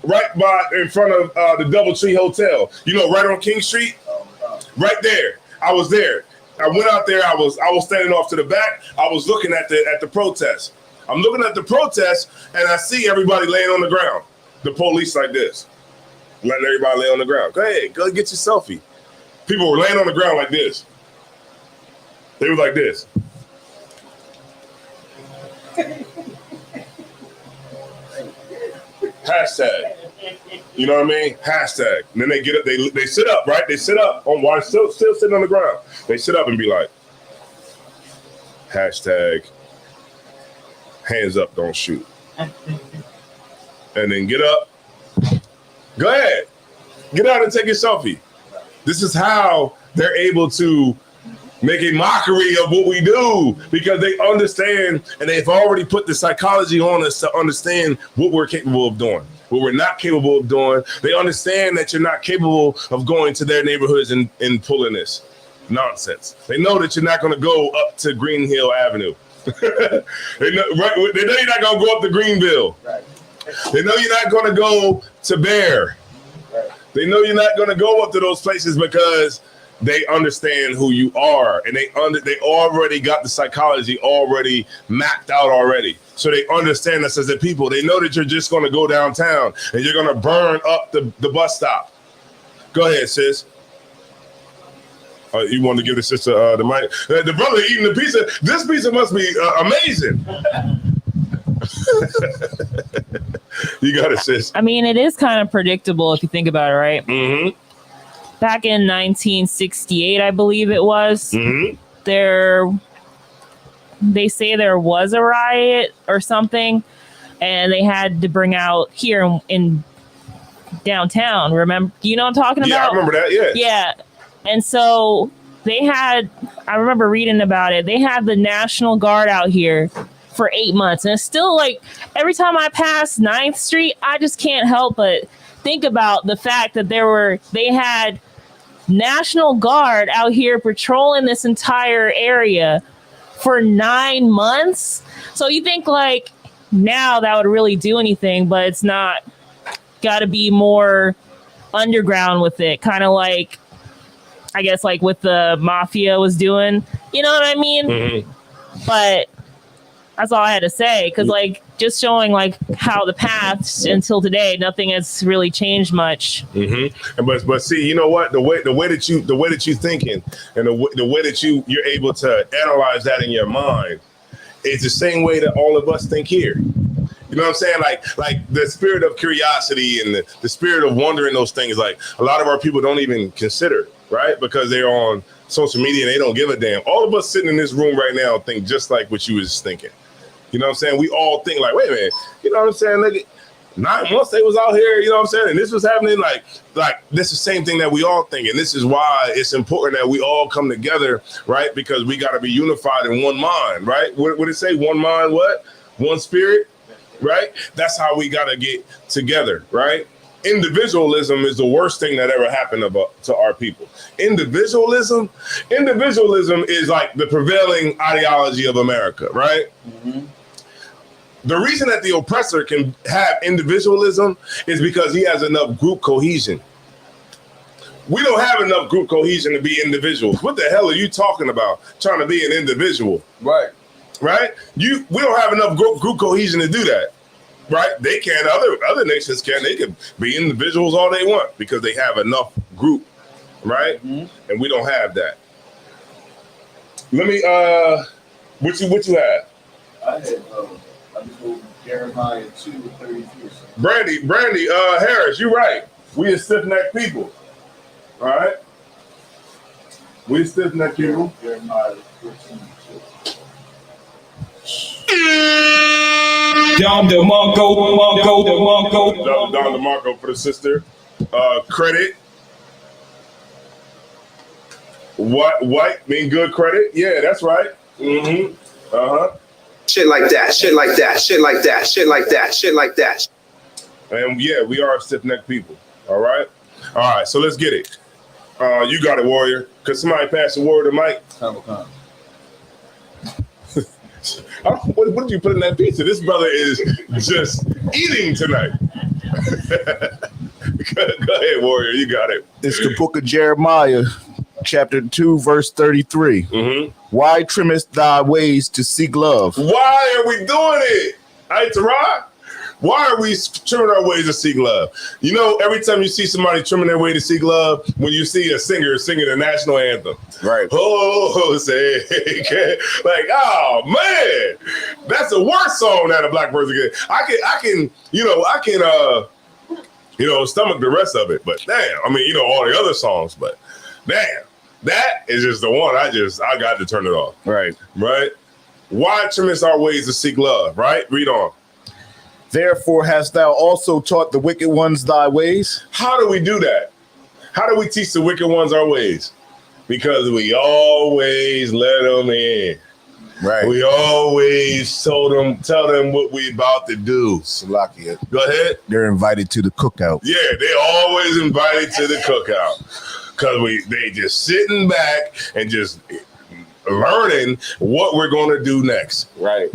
Right in front of the DoubleTree Hotel. You know, right on King Street. Right there. I was there. I went out there. I was standing off to the back. I was looking at the protest. I'm looking at the protest, and I see everybody laying on the ground. The police like this, letting everybody lay on the ground. Go ahead, go get your selfie. People were laying on the ground like this. They were like this. Hashtag. You know what I mean? Hashtag. And then they get up, they sit up, right? They sit up on while still sitting on the ground. They sit up and be like, hashtag, hands up, don't shoot. And then get up. Go ahead. Get out and take your selfie. This is how they're able to make a mockery of what we do, because they understand, and they've already put the psychology on us to understand what we're capable of doing, what we're not capable of doing. They understand that you're not capable of going to their neighborhoods and pulling this nonsense. They know that you're not going to go up to Green Hill Avenue. They know you're not going to go up to Greenville. Right. They know you're not going to go to Bear. Right. They know you're not going to go up to those places because they understand who you are, and they already got the psychology already mapped out already. So they understand us as a people. They know that you're just going to go downtown and you're going to burn up the bus stop. Go ahead, sis. You want to give the sister the mic? The brother eating the pizza. This pizza must be amazing. You got it, sis. I mean, it is kind of predictable if you think about it, right? Mm-hmm. Back in 1968, I believe it was, Mm-hmm. they say there was a riot or something, and they had to bring out here in downtown. Remember, you know what I'm talking about? Yeah, I remember that. Yeah. Yeah. And so I remember reading about it. They had the National Guard out here for 8 months. And it's still like every time I pass 9th Street, I just can't help but think about the fact that they had National Guard out here patrolling this entire area for 9 months. So you think like now that would really do anything, but it's not. Got to be more underground with it, kind of like I guess like what the mafia was doing, you know what I mean? Mm-hmm. But that's all I had to say, because like just showing like how the past until today, nothing has really changed much. Mm-hmm. But see, you know what? The way that you thinking, and the way that you're able to analyze that in your mind, is the same way that all of us think here. You know what I'm saying? Like the spirit of curiosity and the spirit of wondering those things, like a lot of our people don't even consider, right? Because they're on social media and they don't give a damn. All of us sitting in this room right now think just like what you was thinking. You know what I'm saying? We all think like, wait a minute, you know what I'm saying? Like 9 months they was out here, you know what I'm saying? And this was happening like this is the same thing that we all think. And this is why it's important that we all come together, right? Because we got to be unified in one mind, right? What did it say? One mind, what? One spirit? Right? That's how we got to get together, right? Individualism is the worst thing that ever happened to our people. Individualism is like the prevailing ideology of America, right? Mm-hmm. The reason that the oppressor can have individualism is because he has enough group cohesion. We don't have enough group cohesion to be individuals. What the hell are you talking about? Trying to be an individual. Right. Right? We don't have enough group cohesion to do that. Right? They can. Other nations can. They can be individuals all they want because they have enough group. Right? Mm-hmm. And we don't have that. Let me what you had? I had I just moved Jeremiah 2:33. Brandy, Harris, you're right. We are stiff-necked people. All right? We are stiff-necked people. Jeremiah 14:2. Don DeMarco. Don DeMarco for the sister. Credit. White mean good credit? Yeah, that's right. Mm-hmm. Uh-huh. Shit like that. And yeah, we are stiff-necked people. All right? All right, so let's get it. You got it, Warrior. Could somebody pass the word to Mike? What did you put in that pizza? This brother is just eating tonight. Go ahead, Warrior. You got it. It's the book of Jeremiah, chapter 2, verse 33. Mm-hmm. Why trimmest thy ways to seek love? Why are we doing it? Tara? Why are we trimming our ways to seek love? You know, every time you see somebody trimming their way to seek love, when you see a singer singing the national anthem, right? Oh, say, like, oh man, that's the worst song that a black person can. I can, stomach the rest of it. But damn, I mean, all the other songs. But damn, that is just the one. I got to turn it off. Right. Why trimmest our ways to seek love? Right. Read on. Therefore hast thou also taught the wicked ones thy ways? How do we do that? How do we teach the wicked ones our ways? Because we always let them in. Right. We always tell them what we about to do. Salakia. Go ahead. They're invited to the cookout. Yeah, they always invited to the cookout. Because they just sitting back and just learning what we're going to do next. Right.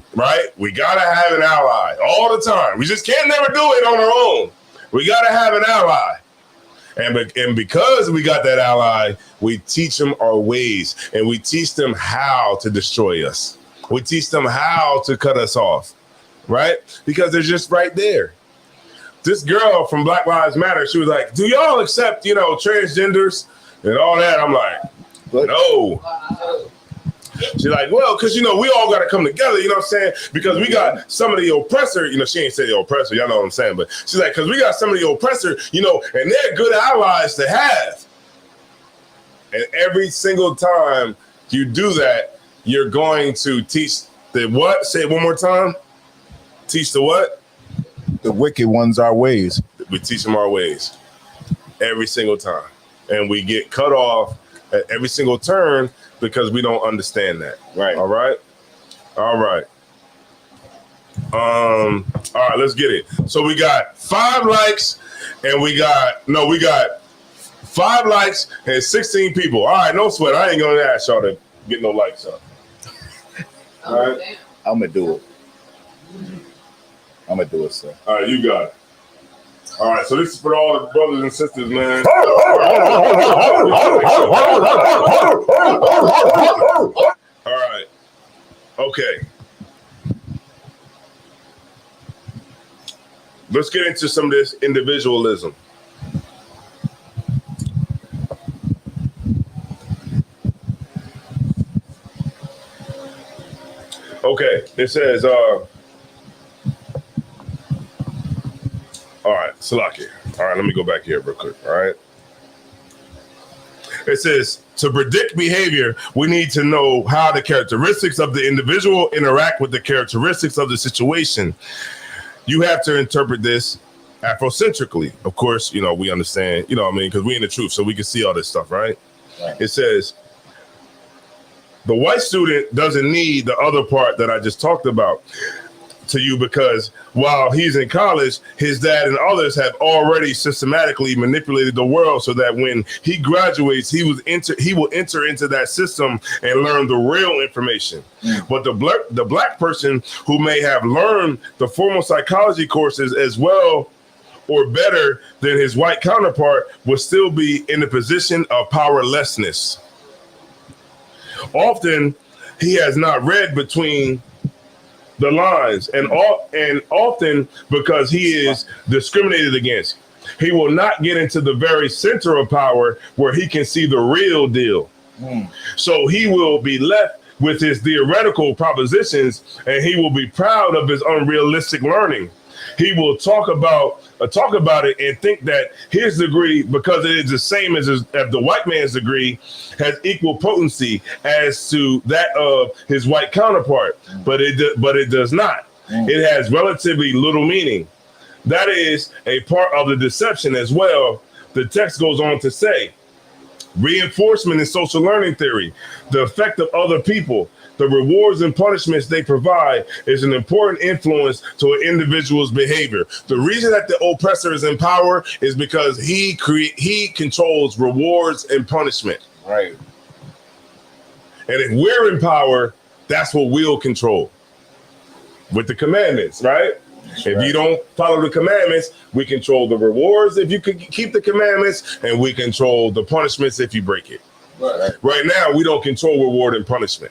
We got to have an ally all the time. We just can't never do it on our own. We got to have an ally. And because we got that ally, we teach them our ways and we teach them how to destroy us. We teach them how to cut us off. Right? Because they're just right there. This girl from Black Lives Matter, she was like, do y'all accept, transgenders and all that? I'm like, no. She's like, well, because, you know, we all got to come together, you know what I'm saying? Because we got some of the oppressor, you know, she ain't say the oppressor, y'all know what I'm saying, but she's like, because we got some of the oppressor, you know, and they're good allies to have. And every single time you do that, you're going to teach the what? Say it one more time. Teach the what? The wicked ones our ways. We teach them our ways every single time. And we get cut off at every single turn because we don't understand that. Right. All right. All right. All right, let's get it. So we got 5 likes and we got 5 likes and 16 people. All right, no sweat. I ain't gonna ask y'all to get no likes up. All right. I'm gonna do it. I'm gonna do it, sir. All right, you got it. All right, so this is for all the brothers and sisters, man. All right. Okay. Let's get into some of this individualism. Okay, it says, all right, Salaki. All right, let me go back here real quick, all right? It says, to predict behavior, we need to know how the characteristics of the individual interact with the characteristics of the situation. You have to interpret this Afrocentrically. Of course, you know, we understand, you know what I mean, because we in the truth, so we can see all this stuff, right? It says, the white student doesn't need the other part that I just talked about to you because while he's in college, his dad and others have already systematically manipulated the world so that when he graduates, he will enter into that system and learn the real information. But the black person who may have learned the formal psychology courses as well or better than his white counterpart will still be in a position of powerlessness. Often, he has not read between the lines, and often because he is discriminated against, he will not get into the very center of power where he can see the real deal. So he will be left with his theoretical propositions, and he will be proud of his unrealistic learning. He will talk about it and think that his degree, because it is the same as the white man's degree, has equal potency as to that of his white counterpart, but it does not. It has relatively little meaning. That is a part of the deception as well. The text goes on to say, reinforcement in social learning theory, the effect of other people, the rewards and punishments they provide is an important influence to an individual's behavior. The reason that the oppressor is in power is because he controls rewards and punishment. Right. And if we're in power, that's what we'll control with the commandments, right? If you don't follow the commandments, we control the rewards if you could keep the commandments, and we control the punishments if you break it. Right now, we don't control reward and punishment.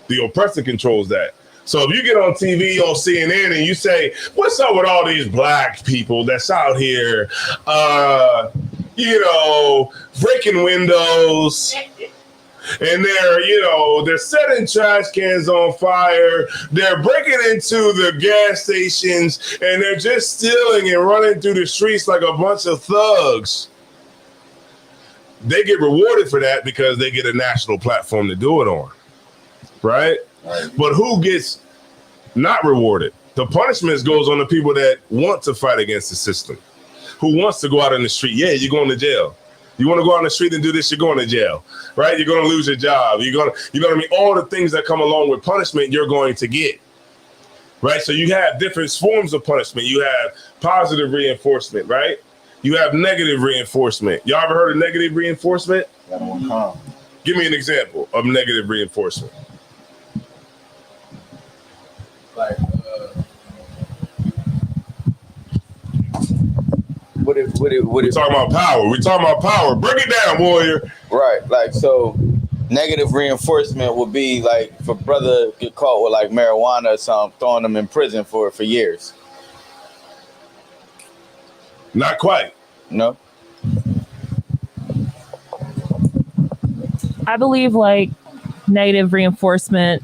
The oppressor controls that. So if you get on TV, on CNN, and you say, what's up with all these black people that's out here, breaking windows, and they're setting trash cans on fire, they're breaking into the gas stations, and they're just stealing and running through the streets like a bunch of thugs. They get rewarded for that because they get a national platform to do it on. Right? But who gets not rewarded? The punishments goes on the people that want to fight against the system, who wants to go out in the street. Yeah, you're going to jail. You want to go out on the street and do this, you're going to jail, right? You're going to lose your job. You know what I mean? All the things that come along with punishment, you're going to get, right? So you have different forms of punishment. You have positive reinforcement, right? You have negative reinforcement. Y'all ever heard of negative reinforcement? Give me an example of negative reinforcement. Like, what if We're talking about power. We're talking about power. Break it down, warrior. Right. Like, so negative reinforcement would be like if a brother get caught with like marijuana or something, throwing them in prison for years. Not quite. No. I believe like negative reinforcement.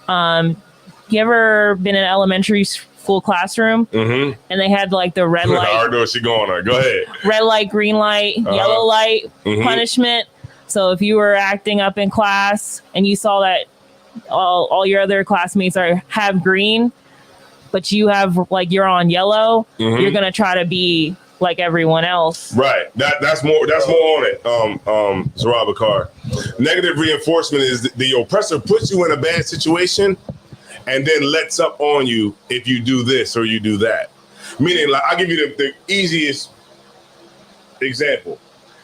You ever been in an elementary school classroom and they had like the red light? I already know where she going on. Go ahead. Red light, green light, yellow light punishment. So if you were acting up in class and you saw that all your other classmates have green, but you have like you're on yellow, you're gonna try to be like everyone else. Right. That's more on it. Zarab Bakar. Negative reinforcement is the oppressor puts you in a bad situation and then lets up on you if you do this or you do that. Meaning, like, I'll give you the easiest example.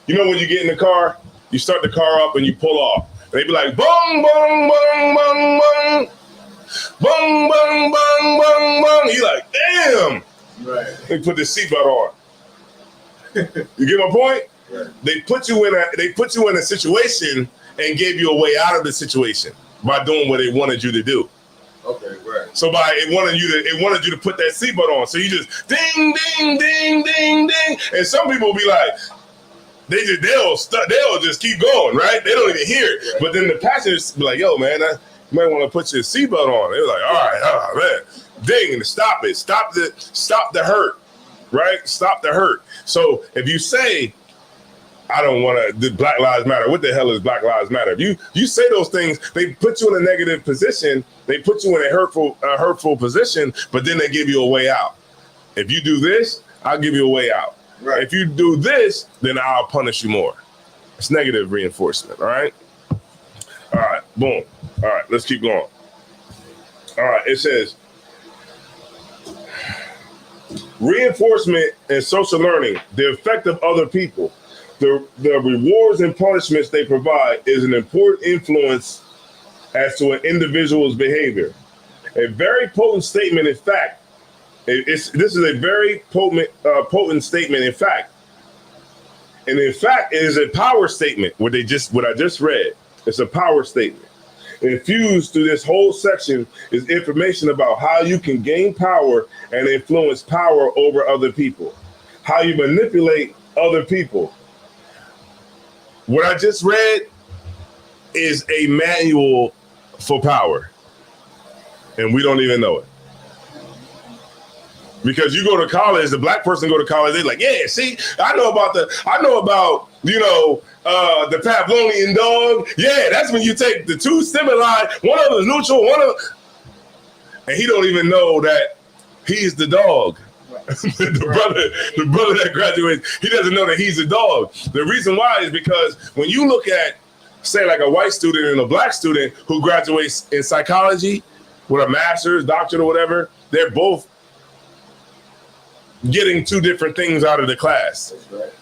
You know, when you get in the car, you start the car up and you pull off. They be like, bong, bong, bong, bong, bong. Bong, bong, bong, bong, bong. You like, damn. Right. They put the seatbelt on. You get my point? Right. They put you in a situation and gave you a way out of the situation by doing what they wanted you to do. Okay, right. So it wanted you to put that seatbelt on. So you just ding, ding, ding, ding, ding, and some people will be like, they'll just keep going, right? They don't even hear it. Right. But then the passengers be like, yo, man, you might want to put your seatbelt on. They're like, all right, man, ding, and stop it, stop the hurt, right? Stop the hurt. So if you say, I don't want to, Black Lives Matter. What the hell is Black Lives Matter? If you say those things, they put you in a negative position. They put you in a hurtful position, but then they give you a way out. If you do this, I'll give you a way out. Right. If you do this, then I'll punish you more. It's negative reinforcement, all right? All right, boom. All right, let's keep going. All right, it says, reinforcement and social learning, the effect of other people. The rewards and punishments they provide is an important influence as to an individual's behavior. A very potent statement, in fact, this is a very potent statement, in fact. And in fact, it is a power statement, what I just read. It's a power statement. Infused through this whole section is information about how you can gain power and influence power over other people, how you manipulate other people. What I just read is a manual for power, and we don't even know it. Because you go to college, the black person go to college, they're like, yeah, see, I know about the Pavlovian dog. Yeah, that's when you take the two stimuli, one of them is neutral, and he don't even know that he's the dog. the brother that graduates, he doesn't know that he's a dog. The reason why is because when you look at, say, like a white student and a black student who graduates in psychology with a master's, doctorate, or whatever, they're both getting two different things out of the class. That's right.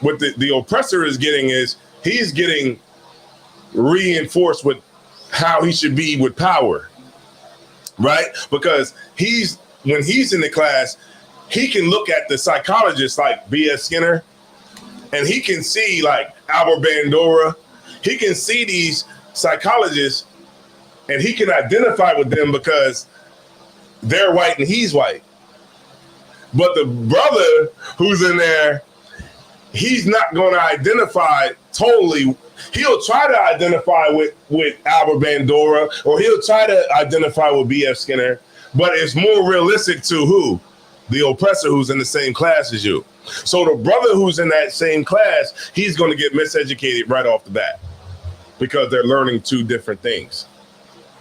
What the oppressor is getting is he's getting reinforced with how he should be with power, right? Because when he's in the class, he can look at the psychologists like B.S. Skinner, and he can see like Albert Bandura. He can see these psychologists, and he can identify with them because they're white and he's white. But the brother who's in there, he's not going to identify totally. He'll try to identify with Albert Bandura, or he'll try to identify with B.F. Skinner, but it's more realistic to who? The oppressor who's in the same class as you. So the brother who's in that same class, he's going to get miseducated right off the bat because they're learning two different things.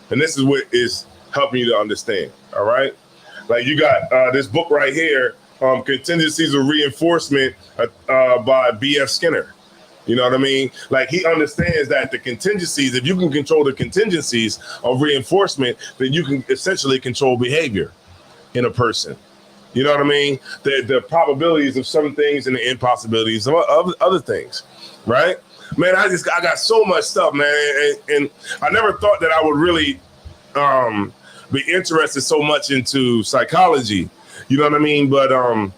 And this is what is helping you to understand, all right? Like you got this book right here, Contingencies of Reinforcement by B.F. Skinner. You know what I mean? Like he understands that the contingencies, if you can control the contingencies of reinforcement, then you can essentially control behavior in a person. You know what I mean? The probabilities of some things and the impossibilities of other things, right? Man, I got so much stuff, man. And I never thought that I would really be interested so much into psychology. You know what I mean? But, from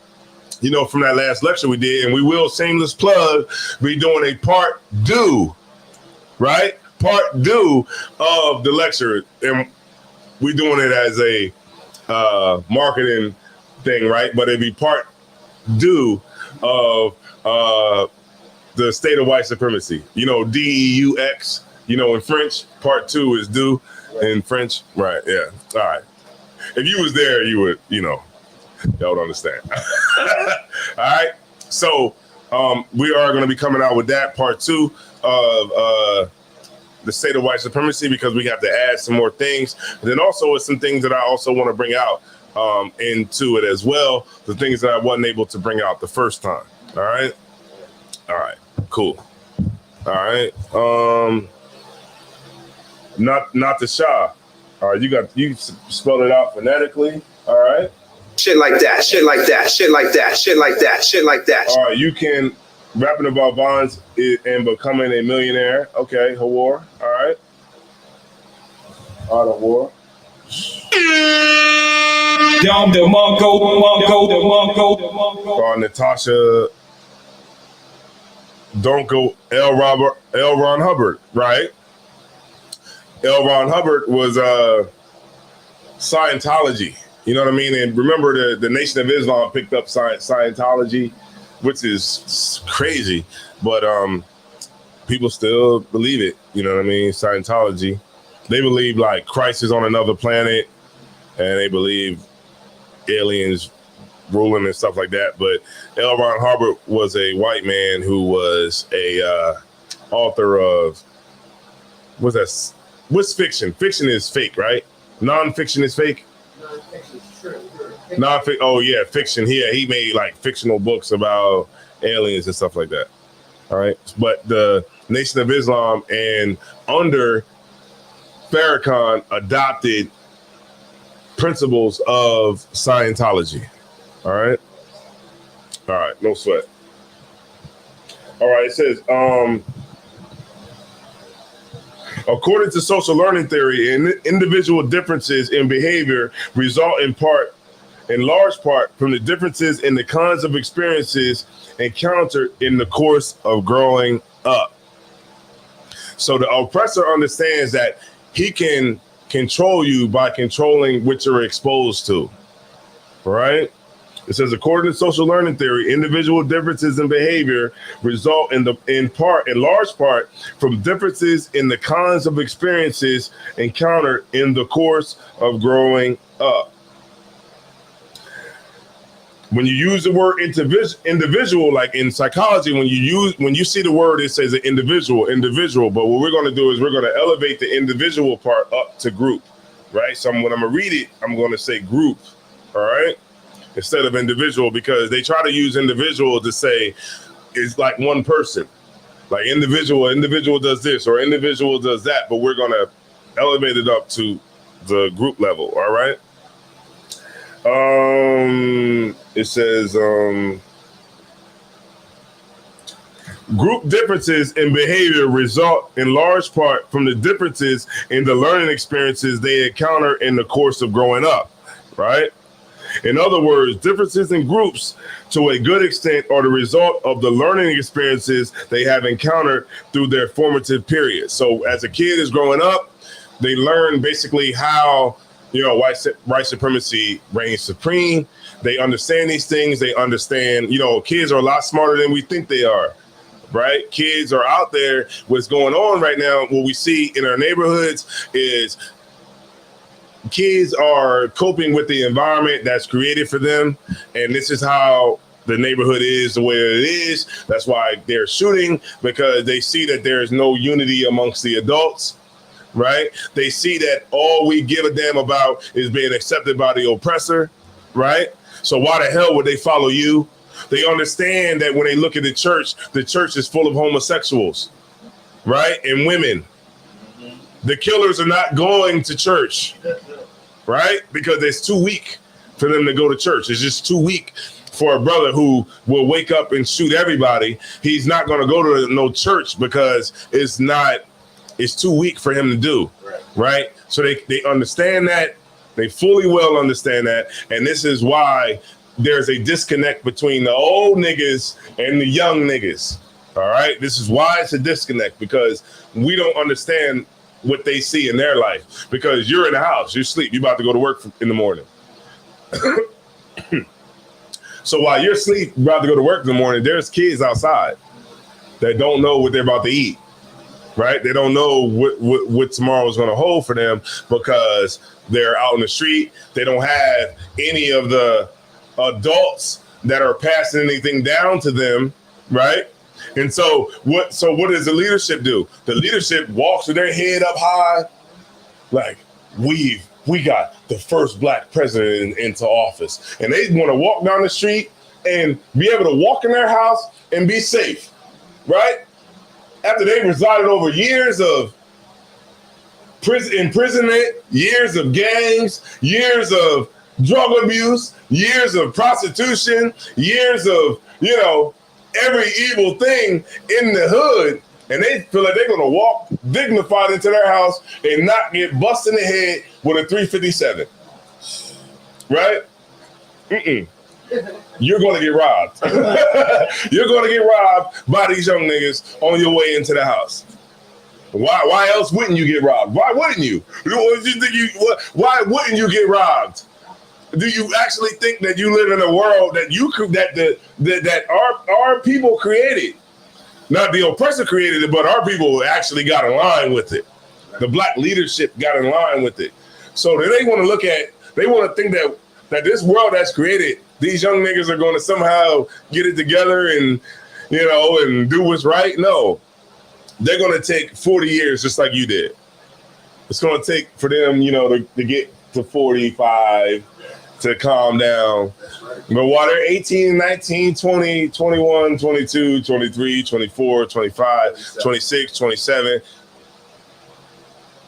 that last lecture we did, and we will, shameless plug, be doing a part due, right? Part due of the lecture. And we're doing it as a marketing thing, right? But it'd be part due of the state of white supremacy. DEUX, You know, in French, part 2 is do in French. Right, yeah. All right. If you was there, you would, y'all would understand. All right. So we are going to be coming out with that part 2 of the state of white supremacy, because we have to add some more things. And then also some things that I also want to bring out into it as well. The things that I wasn't able to bring out the first time. All right. All right. Cool. All right. Not the Shah. All right. You spelled it out phonetically. All right. Shit like that. Shit like that. Shit like that. Shit like that. Shit like that. All right. You can rapping about bonds and becoming a millionaire. Okay. Hawar. All right. All right. Hawar. Dom Monko. Natasha Don't Go L. Ron Hubbard, right? L. Ron Hubbard was Scientology. You know what I mean? And remember, the Nation of Islam picked up Scientology, which is crazy, but people still believe it. You know what I mean? Scientology. They believe like Christ is on another planet, and they believe aliens ruling and stuff like that. But L. Ron Hubbard was a white man who was a author of what's fiction? Fiction is fake, right? Non-fiction is fake. Non-fiction. Oh yeah, fiction. He made like fictional books about aliens and stuff like that. All right, but the Nation of Islam and under Farrakhan adopted principles of Scientology. All right. No sweat. All right. It says, according to social learning theory, individual differences in behavior result in large part from the differences in the kinds of experiences encountered in the course of growing up. So the oppressor understands that he can control you by controlling what you're exposed to, right? It says, according to social learning theory, individual differences in behavior result in large part from differences in the kinds of experiences encountered in the course of growing up. When you use the word individual, like in psychology, when you see the word, it says an individual. But what we're going to do is we're going to elevate the individual part up to group, right? So when I'm going to read it, I'm going to say group, all right? Instead of individual, because they try to use individual to say it's like one person, like individual does this or individual does that, but we're going to elevate it up to the group level, all right? It says group differences in behavior result in large part from the differences in the learning experiences they encounter in the course of growing up, right? In other words, differences in groups to a good extent are the result of the learning experiences they have encountered through their formative period. So as a kid is growing up, they learn basically how white supremacy reigns supreme. They understand these things. They understand, kids are a lot smarter than we think they are, right? Kids are out there. What's going on right now, what we see in our neighborhoods is kids are coping with the environment that's created for them. And this is how the neighborhood is the way it is. That's why they're shooting, because they see that there is no unity amongst the adults. Right? They see that all we give a damn about is being accepted by the oppressor, right? So why the hell would they follow you? They understand that when they look at the church is full of homosexuals, right? And women. The killers are not going to church, right? Because it's too weak for them to go to church. It's just too weak for a brother who will wake up and shoot everybody. He's not going to go to no church because it's too weak for him to do, right? So they understand that. They fully well understand that. And this is why there's a disconnect between the old niggas and the young niggas, all right? This is why it's a disconnect, because we don't understand what they see in their life. Because you're in the house, you sleep, you're about to go to work in the morning. So while you're asleep, you're about to go to work in the morning, there's kids outside that don't know what they're about to eat. right? They don't know what tomorrow is going to hold for them because they're out in the street. They don't have any of the adults that are passing anything down to them, right? And so what does the leadership do? The leadership walks with their head up high, like we got the first black president into office, and they want to walk down the street and be able to walk in their house and be safe, right? After they resided over years of imprisonment, years of gangs, years of drug abuse, years of prostitution, years of, every evil thing in the hood, and they feel like they're going to walk dignified into their house and not get busted in the head with a 357, right? You're going to get robbed. You're going to get robbed by these young niggas on your way into the house. Why else wouldn't you get robbed? Why wouldn't you? Why wouldn't you get robbed? Do you actually think that you live in a world that our people created? Not the oppressor created it, but our people actually got in line with it. The black leadership got in line with it. So they want to think that this world that's created, these young niggas are going to somehow get it together and do what's right. No, they're going to take 40 years just like you did. It's going to take for them, to get to 45 to calm down. But while they're 18, 19, 20, 21, 22, 23, 24, 25, 26, 27,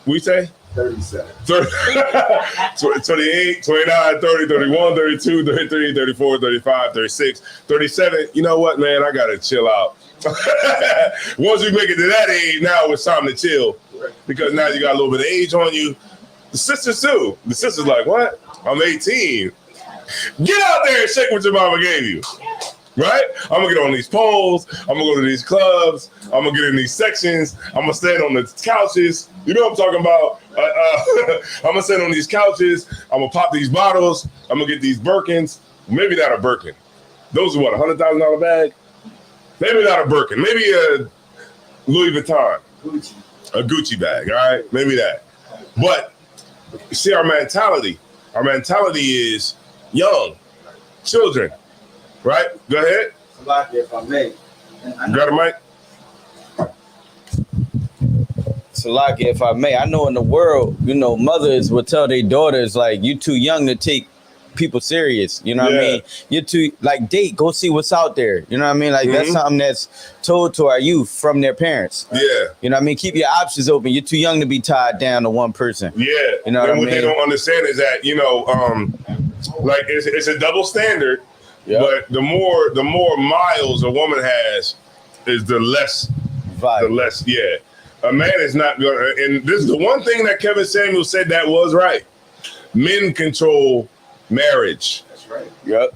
we say? 37. 28, 29, 30, 31, 32, 33, 34, 35, 36, 37. You know what, man? I got to chill out. Once we make it to that age, now it's time to chill. Because now you got a little bit of age on you. The sisters too. The sisters like, what? I'm 18. Get out there and shake what your mama gave you. Right? I'm going to get on these poles. I'm going to go to these clubs. I'm going to get in these sections. I'm going to stand on the couches. You know what I'm talking about? I'm going to stand on these couches. I'm going to pop these bottles. I'm going to get these Birkins. Maybe not a Birkin. Those are what, $100,000 bag? Maybe not a Birkin. Maybe a Louis Vuitton. A Gucci bag, all right? Maybe that. But see, our mentality is young, children, right? Go ahead. If I may. Got a mic? Salaki, if I may, I know in the world, mothers will tell their daughters, like, you too young to take people serious. You know what I mean? You're too, date, go see what's out there. You know what I mean? That's something that's told to our youth from their parents. Yeah. You know what I mean? Keep your options open. You're too young to be tied down to one person. Yeah. You know what I mean? What they don't understand is that, it's a double standard, but the more miles a woman has is the less vibe. A man is not going to, and this is the one thing that Kevin Samuel said that was right. Men control marriage. That's right. Yep.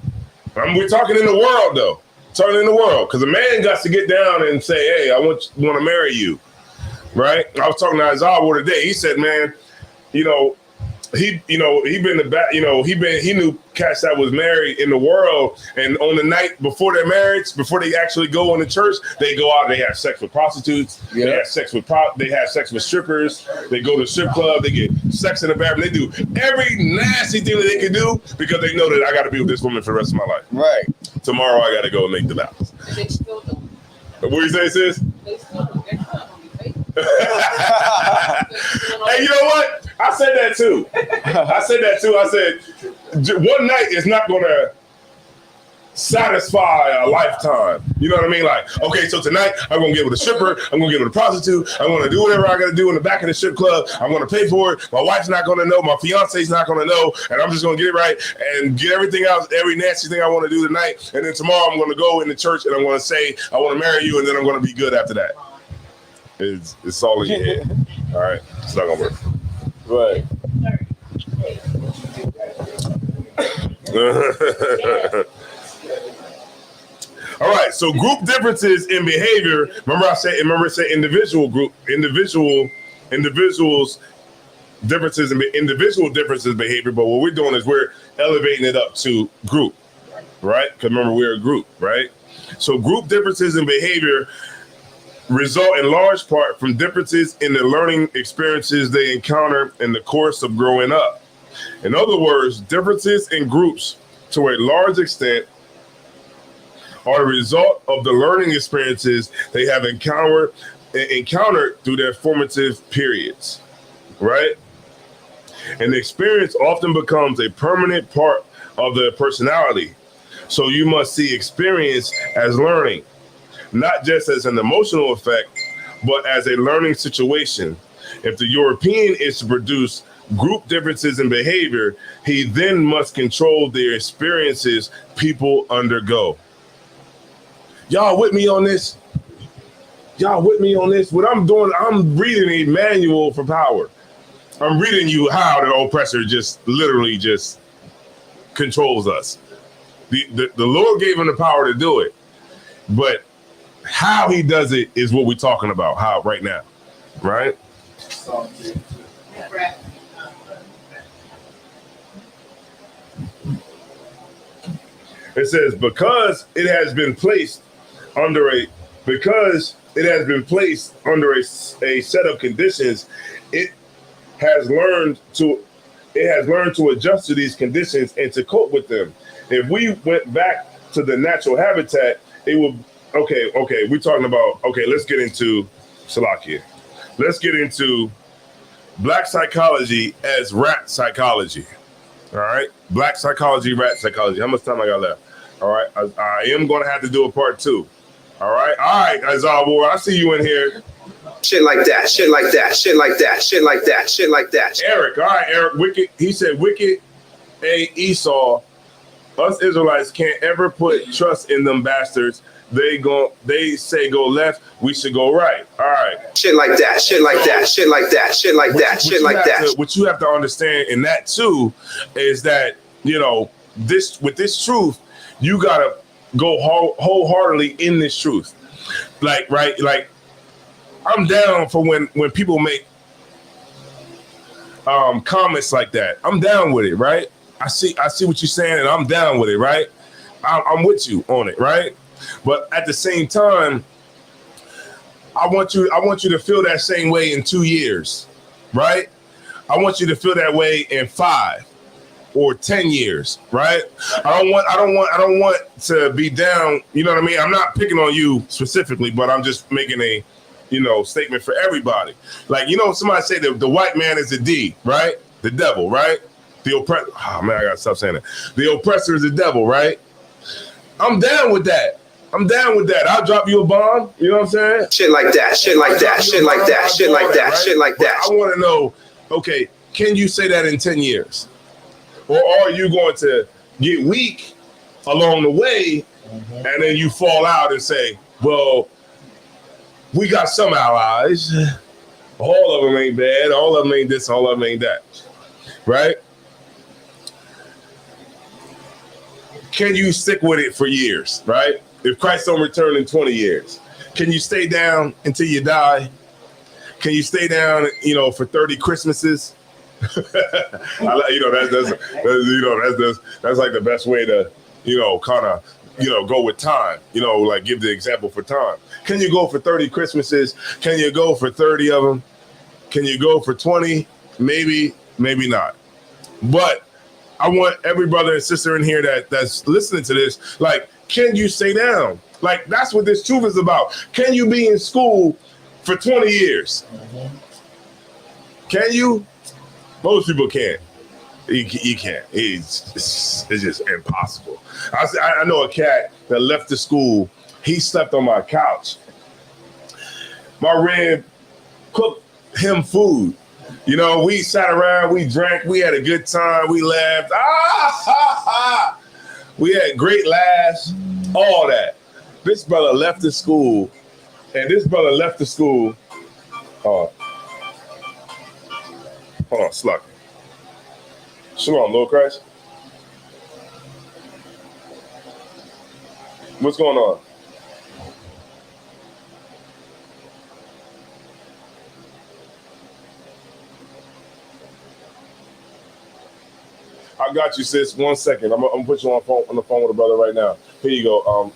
We're talking in the world, though. Talking in the world, because a man got to get down and say, "Hey, I want to marry you," right? I was talking to Isaiah today. He said, "Man, he been the back. He knew cats that was married in the world, and on the night before their marriage, before they actually go in the church, they go out. They have sex with prostitutes. Yeah. They have sex with strippers. They go to strip club. They get sex in the bathroom. They do every nasty thing that they can do because they know that I got to be with this woman for the rest of my life. Right. Tomorrow I got to go and make the vows. They still don't. What do you say, sis? They still don't. They're not gonna be faithful. Hey, you know what? I said that too. I said one night is not going to satisfy a lifetime. You know what I mean? Like, okay, so tonight I'm going to get with a stripper. I'm going to get with a prostitute. I'm going to do whatever I got to do in the back of the strip club. I'm going to pay for it. My wife's not going to know. My fiance's not going to know. And I'm just going to get it right and get everything else, every nasty thing I want to do tonight. And then tomorrow I'm going to go in the church and I'm going to say, I want to marry you. And then I'm going to be good after that. It's all in your head. All right. It's not going to work. Right. All right, so group differences in behavior. Remember I said individuals differences in individual differences in behavior, but what we're doing is we're elevating it up to group, right? Because remember, we're a group, right? So group differences in behavior result in large part from differences in the learning experiences they encounter in the course of growing up. In other words, differences in groups to a large extent are the result of the learning experiences they have encountered through their formative periods, right? And the experience often becomes a permanent part of their personality. So you must see experience as learning, not just as an emotional effect, but as a learning situation. If the European is to produce group differences in behavior, he then must control the experiences people undergo. Y'all with me on this? Y'all with me on this? What I'm doing, I'm reading a manual for power. I'm reading you how the oppressor just literally just controls us. The Lord gave him the power to do it, but how he does it is what we're talking about how right now, right? It says, because it has been placed under a set of conditions, it has learned to adjust to these conditions and to cope with them. If we went back to the natural habitat, it would okay, we're talking about let's get into Salakia. Let's get into black psychology as rat psychology. All right, black psychology, rat psychology. How much time I got left? All right, I am going to have to do a part 2. All right, Azar War, I see you in here. Shit like that, shit like that, shit like that, shit like that, shit like that. Eric, all right, Eric, wicked. He said, wicked, Esau. Us Israelites can't ever put trust in them bastards. They say go left, we should go right. All right. Shit like that, shit like that, shit like that, shit like that, shit like that. What you have to understand in that too is that, this with this truth, you gotta go wholeheartedly in this truth. Like I'm down for when people make comments like that. I'm down with it, right? I see what you're saying, and I'm down with it, right? I'm with you on it, right? But at the same time, I want you to feel that same way in 2 years, right? I want you to feel that way in 5 or 10 years, right? I don't want to be down. You know what I mean? I'm not picking on you specifically, but I'm just making a statement for everybody. Like, somebody say the white man is the D, right? The devil, right? The oppressor. Oh man, I gotta stop saying that. The oppressor is the devil, right? I'm down with that. I'll drop you a bomb. You know what I'm saying? Shit like that, shit like that, shit like that, shit like that, shit like that. I want to know, okay, can you say that in 10 years? Or are you going to get weak along the way and then you fall out and say, well, we got some allies. All of them ain't bad. All of them ain't this. All of them ain't that. Right? Can you stick with it for years? Right? If Christ don't return in 20 years, can you stay down until you die? Can you stay down, for 30 Christmases? That's like the best way to, kind of, go with time, like give the example for time. Can you go for 30 Christmases? Can you go for 30 of them? Can you go for 20? Maybe, maybe not. But I want every brother and sister in here that's listening to this, like, can you stay down? Like, that's what this truth is about. Can you be in school for 20 years? Can you? Most people can't. You can't. It's just impossible. I know a cat that left the school. He slept on my couch. My rib cooked him food. We sat around, we drank, we had a good time, we laughed. We had great laughs, all that. This brother left the school, Hold on, Sluck. Shalom, Lord Christ. What's going on? I got you, sis. 1 second. I'm gonna put you on the phone with a brother right now. Here you go.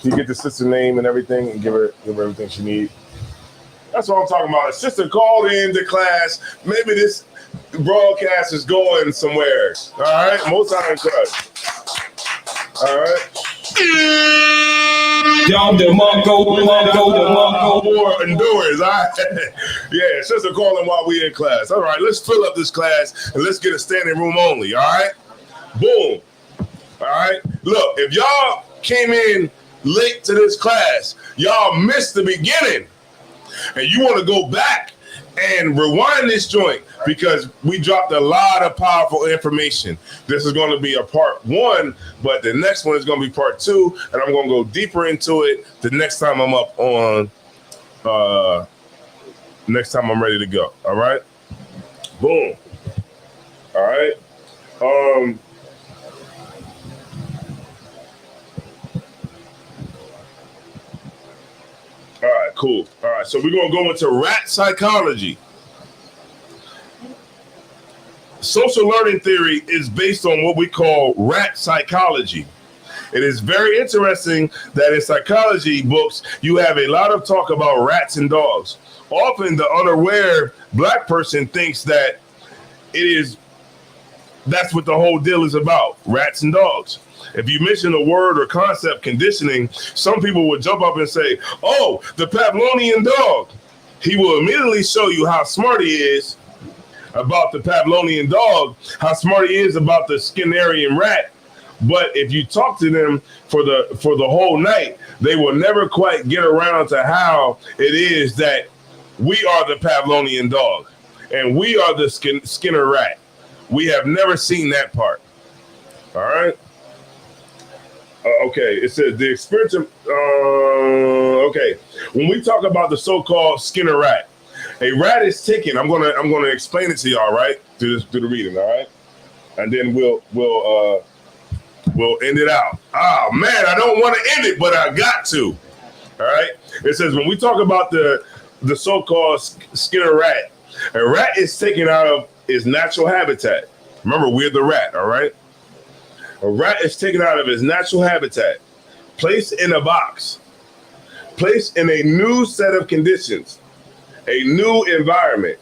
You get the sister name and everything, and give her everything she needs. That's what I'm talking about. A sister called in to class. Maybe this broadcast is going somewhere. All right, most times, all right. Y'all the Mongo. More endurance. All right. Yeah, sister calling while we in class. All right, let's fill up this class and let's get a standing room only. All right. Boom. All right. Look, if y'all came in late to this class, y'all missed the beginning, and you want to go back and rewind this joint because we dropped a lot of powerful information. This is going to be a part 1, but the next one is going to be part 2, and I'm going to go deeper into it the next time I'm up on, next time I'm ready to go. All right. Boom. All right. All right, cool. All right, so we're going to go into rat psychology. Social learning theory is based on what we call rat psychology. It is very interesting that in psychology books, you have a lot of talk about rats and dogs. Often the unaware black person thinks that that's what the whole deal is about, rats and dogs. If you mention a word or concept conditioning, some people would jump up and say, oh, the Pavlovian dog. He will immediately show you how smart he is about the Pavlovian dog, how smart he is about the Skinnerian rat. But if you talk to them for the whole night, they will never quite get around to how it is that we are the Pavlovian dog and we are the Skinner rat. We have never seen that part. All right. Okay, it says the experience. Okay, when we talk about the so-called Skinner rat, a rat is taken. I'm gonna explain it to y'all, right? Through the reading, all right, and then we'll end it out. Oh man, I don't want to end it, but I got to. All right. It says when we talk about the so-called Skinner rat, a rat is taken out of its natural habitat. Remember, we're the rat. All right. A rat is taken out of its natural habitat, placed in a box, placed in a new set of conditions, a new environment,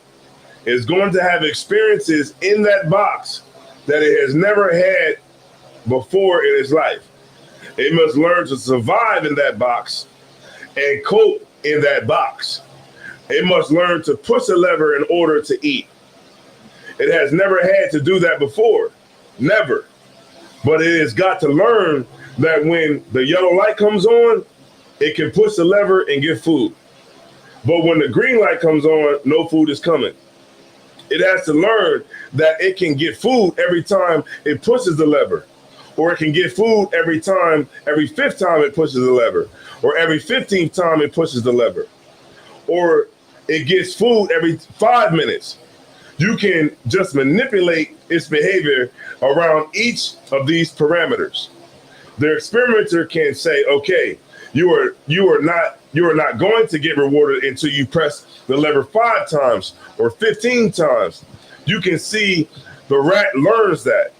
is going to have experiences in that box that it has never had before in its life. It must learn to survive in that box and cope in that box. It must learn to push a lever in order to eat. It has never had to do that before, never. But it has got to learn that when the yellow light comes on, it can push the lever and get food. But when the green light comes on, no food is coming. It has to learn that it can get food every time it pushes the lever, or it can get food every 5th time it pushes the lever, or every 15th time it pushes the lever, or it gets food every 5 minutes. You can just manipulate its behavior around each of these parameters. The experimenter can say, okay, you are not going to get rewarded until you press the lever 5 times or 15 times. You can see the rat learns that.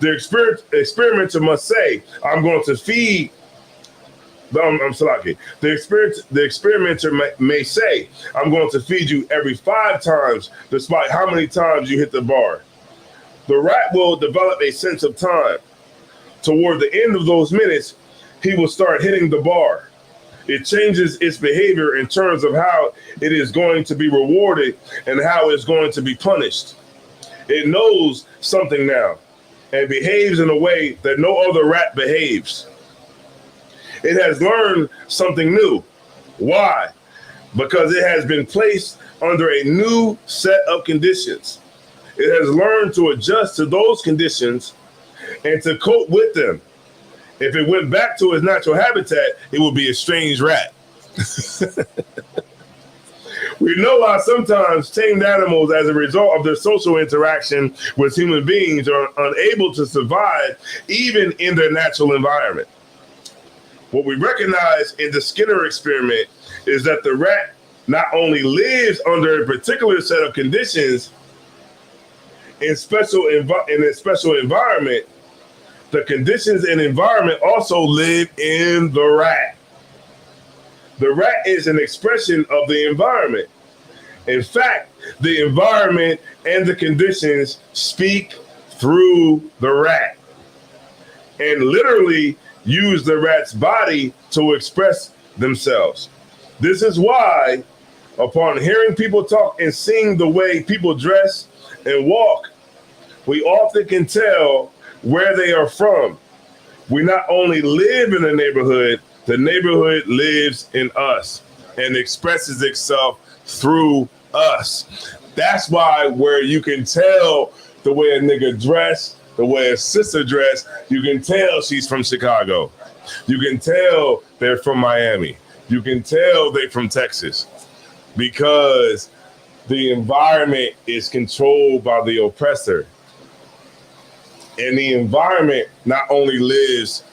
The experimenter must say, I'm going to feed. I'm Salaki. The experimenter may say, I'm going to feed you every 5 times, despite how many times you hit the bar. The rat will develop a sense of time. Toward the end of those minutes, he will start hitting the bar. It changes its behavior in terms of how it is going to be rewarded and how it's going to be punished. It knows something now and behaves in a way that no other rat behaves. It has learned something new. Why? Because it has been placed under a new set of conditions. It has learned to adjust to those conditions and to cope with them. If it went back to its natural habitat, it would be a strange rat. We know how sometimes tamed animals, as a result of their social interaction with human beings, are unable to survive even in their natural environment. What we recognize in the Skinner experiment is that the rat not only lives under a particular set of conditions in a special environment, the conditions and environment also live in the rat. The rat is an expression of the environment. In fact, the environment and the conditions speak through the rat and literally use the rat's body to express themselves. This is why, upon hearing people talk and seeing the way people dress and walk, we often can tell where they are from. We not only live in the neighborhood lives in us and expresses itself through us. That's why where you can tell the way a nigga dress, the way a sister dress, you can tell she's from Chicago. You can tell they're from Miami. You can tell they're from Texas because the environment is controlled by the oppressor. And the environment not only lives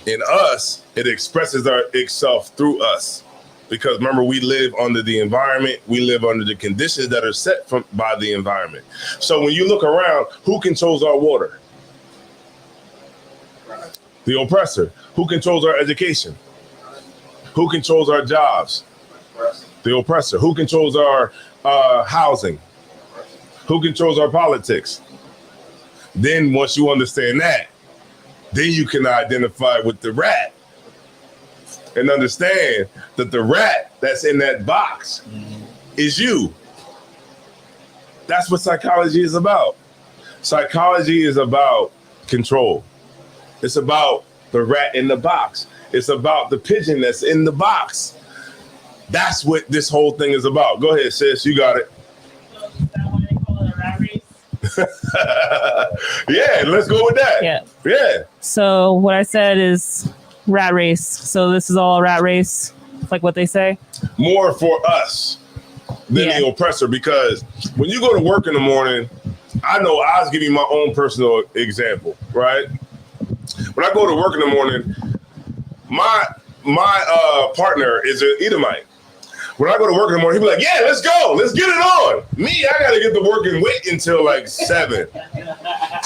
in us, it expresses itself through us. Because remember, we live under the environment, we live under the conditions that are set by the environment. So when you look around, who controls our water? The oppressor. Who controls our education? Who controls our jobs? The oppressor. Who controls our housing? Who controls our politics? Then once you understand that, then you can identify with the rat and understand that the rat that's in that box is you. That's what psychology is about. Psychology is about control. It's about the rat in the box. It's about the pigeon that's in the box. That's what this whole thing is about. Go ahead, sis. You got it. So is that why they call it a rat race? Yeah, let's go with that. Yeah. So what I said is rat race. So this is all a rat race, like what they say? More for us than the oppressor, because when you go to work in the morning, I know I was giving my own personal example, right? When I go to work in the morning, my partner is an Edomite. When I go to work in the morning, he'll be like, yeah, let's go. Let's get it on. Me, I got to get to work and wait until like 7.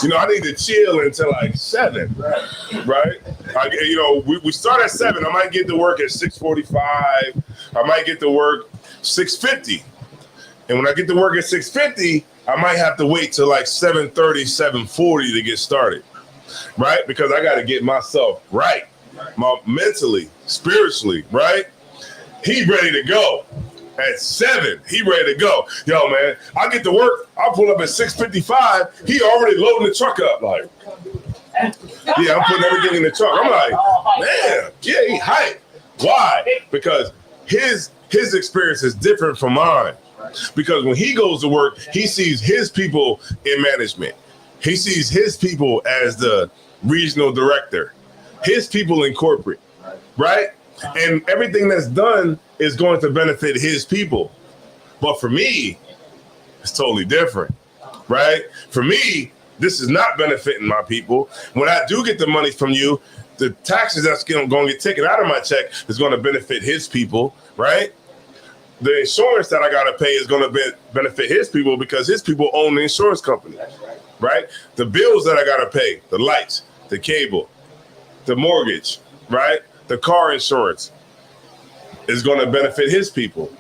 You know, I need to chill until like 7, right? We start at 7. I might get to work at 6:45. I might get to work 6:50. And when I get to work at 6:50, I might have to wait till like 7:30, 7:40 to get started, right? Because I got to get myself right, mentally, spiritually, right? He ready to go at 7. He ready to go. Yo, man, I get to work. I pull up at 6:55. He already loading the truck up. Like, yeah, I'm putting everything in the truck. I'm like, man, yeah, he hype. Why? Because his experience is different from mine. Because when he goes to work, he sees his people in management. He sees his people as the regional director, his people in corporate, right? And everything that's done is going to benefit his people. But for me, it's totally different, right? For me, this is not benefiting my people. When I do get the money from you, the taxes that's going to get taken out of my check is going to benefit his people, right? The insurance that I got to pay is going to benefit his people because his people own the insurance company, right? The bills that I got to pay, the lights, the cable, the mortgage, right? The car insurance is going to benefit his people,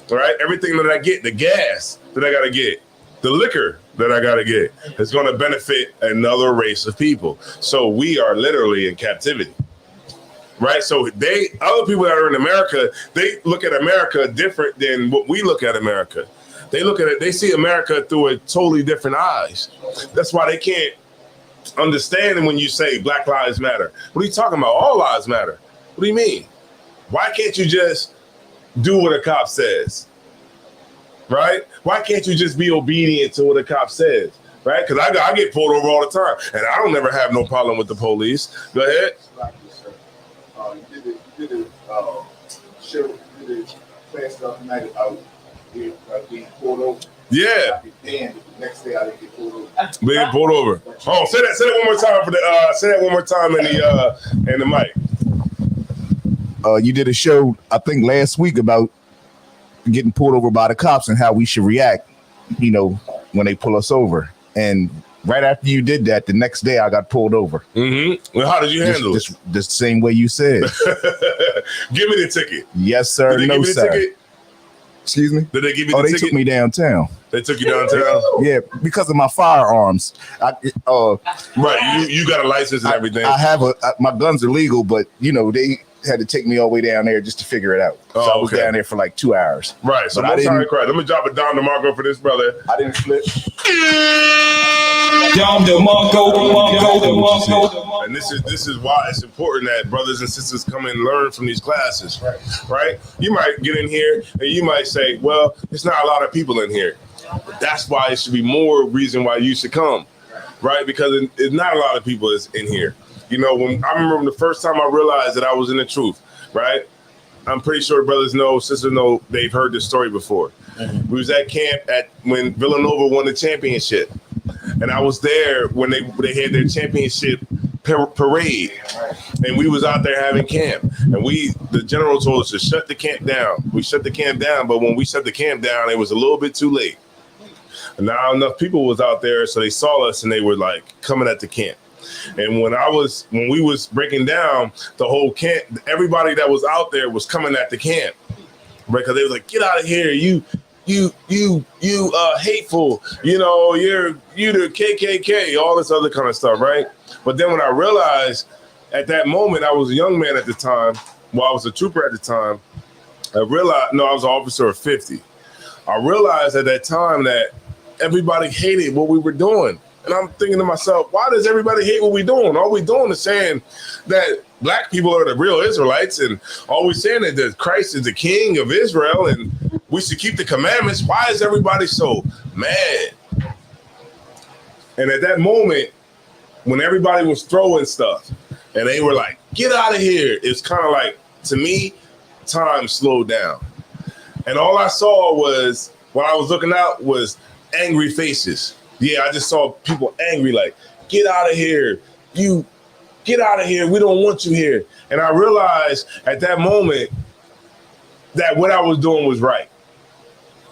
right? Everything that I get, the gas that I got to get, the liquor that I got to get is going to benefit another race of people. So we are literally in captivity, right? So other people that are in America, they look at America different than what we look at America. They look at it, they see America through a totally different eyes. That's why they can't understand when you say Black Lives Matter. What are you talking about? All lives matter. What do you mean? Why can't you just do what a cop says? Right? Why can't you just be obedient to what a cop says? Right? Because I get pulled over all the time, and I don't never have no problem with the police. Go ahead. You did it class last night about being pulled over. Yeah. And the next day I didn't get pulled over. Being pulled over. Oh, say that one more time for the say that one more time in the mic. You did a show, I think last week, about getting pulled over by the cops and how we should react, when they pull us over. And right after you did that, the next day I got pulled over. Mm-hmm. Well, how did you handle it? The same way you said. Give me the ticket. Yes, sir. Did they No, give you the sir. ticket? Excuse me? Did they give you the they ticket? took me downtown. They took you downtown? Yeah, because of my firearms. Right, you got a license and everything. I have my guns are legal, but you know, they had to take me all the way down there just to figure it out. So I was down there for like 2 hours. Right, so but I'm sorry, Christ. Let me drop it down to Marco for this brother. I didn't flip. Down to Marco. And this is why it's important that brothers and sisters come and learn from these classes, right? You might get in here and you might say, well, there's not a lot of people in here. That's why it should be more reason why you should come, right? Because it's not a lot of people is in here. You know, when I remember the first time I realized that I was in the truth, right? I'm pretty sure brothers know, sisters know, they've heard this story before. Mm-hmm. We was at camp when Villanova won the championship. And I was there when they had their championship parade. And we was out there having camp. And the general told us to shut the camp down. We shut the camp down, but when we shut the camp down, it was a little bit too late. And not enough people was out there, so they saw us and they were like coming at the camp. And when we was breaking down the whole camp, everybody that was out there was coming at the camp, right? Because they was like, "Get out of here, you hateful, you know, you the KKK, all this other kind of stuff, right?" But then when I realized at that moment, I was a young man at the time, well, I was a trooper at the time. I realized, no, I was an officer of 50. I realized at that time that everybody hated what we were doing. And I'm thinking to myself, why does everybody hate what we're doing? All we're doing is saying that black people are the real Israelites, and all we're saying is that Christ is the king of Israel and we should keep the commandments. Why is everybody so mad? And at that moment, when everybody was throwing stuff and they were like, get out of here, it's kind of like, to me, time slowed down. And all I saw was, when I was looking out, was angry faces. Yeah, I just saw people angry, like, get out of here. You get out of here. We don't want you here. And I realized at that moment that what I was doing was right.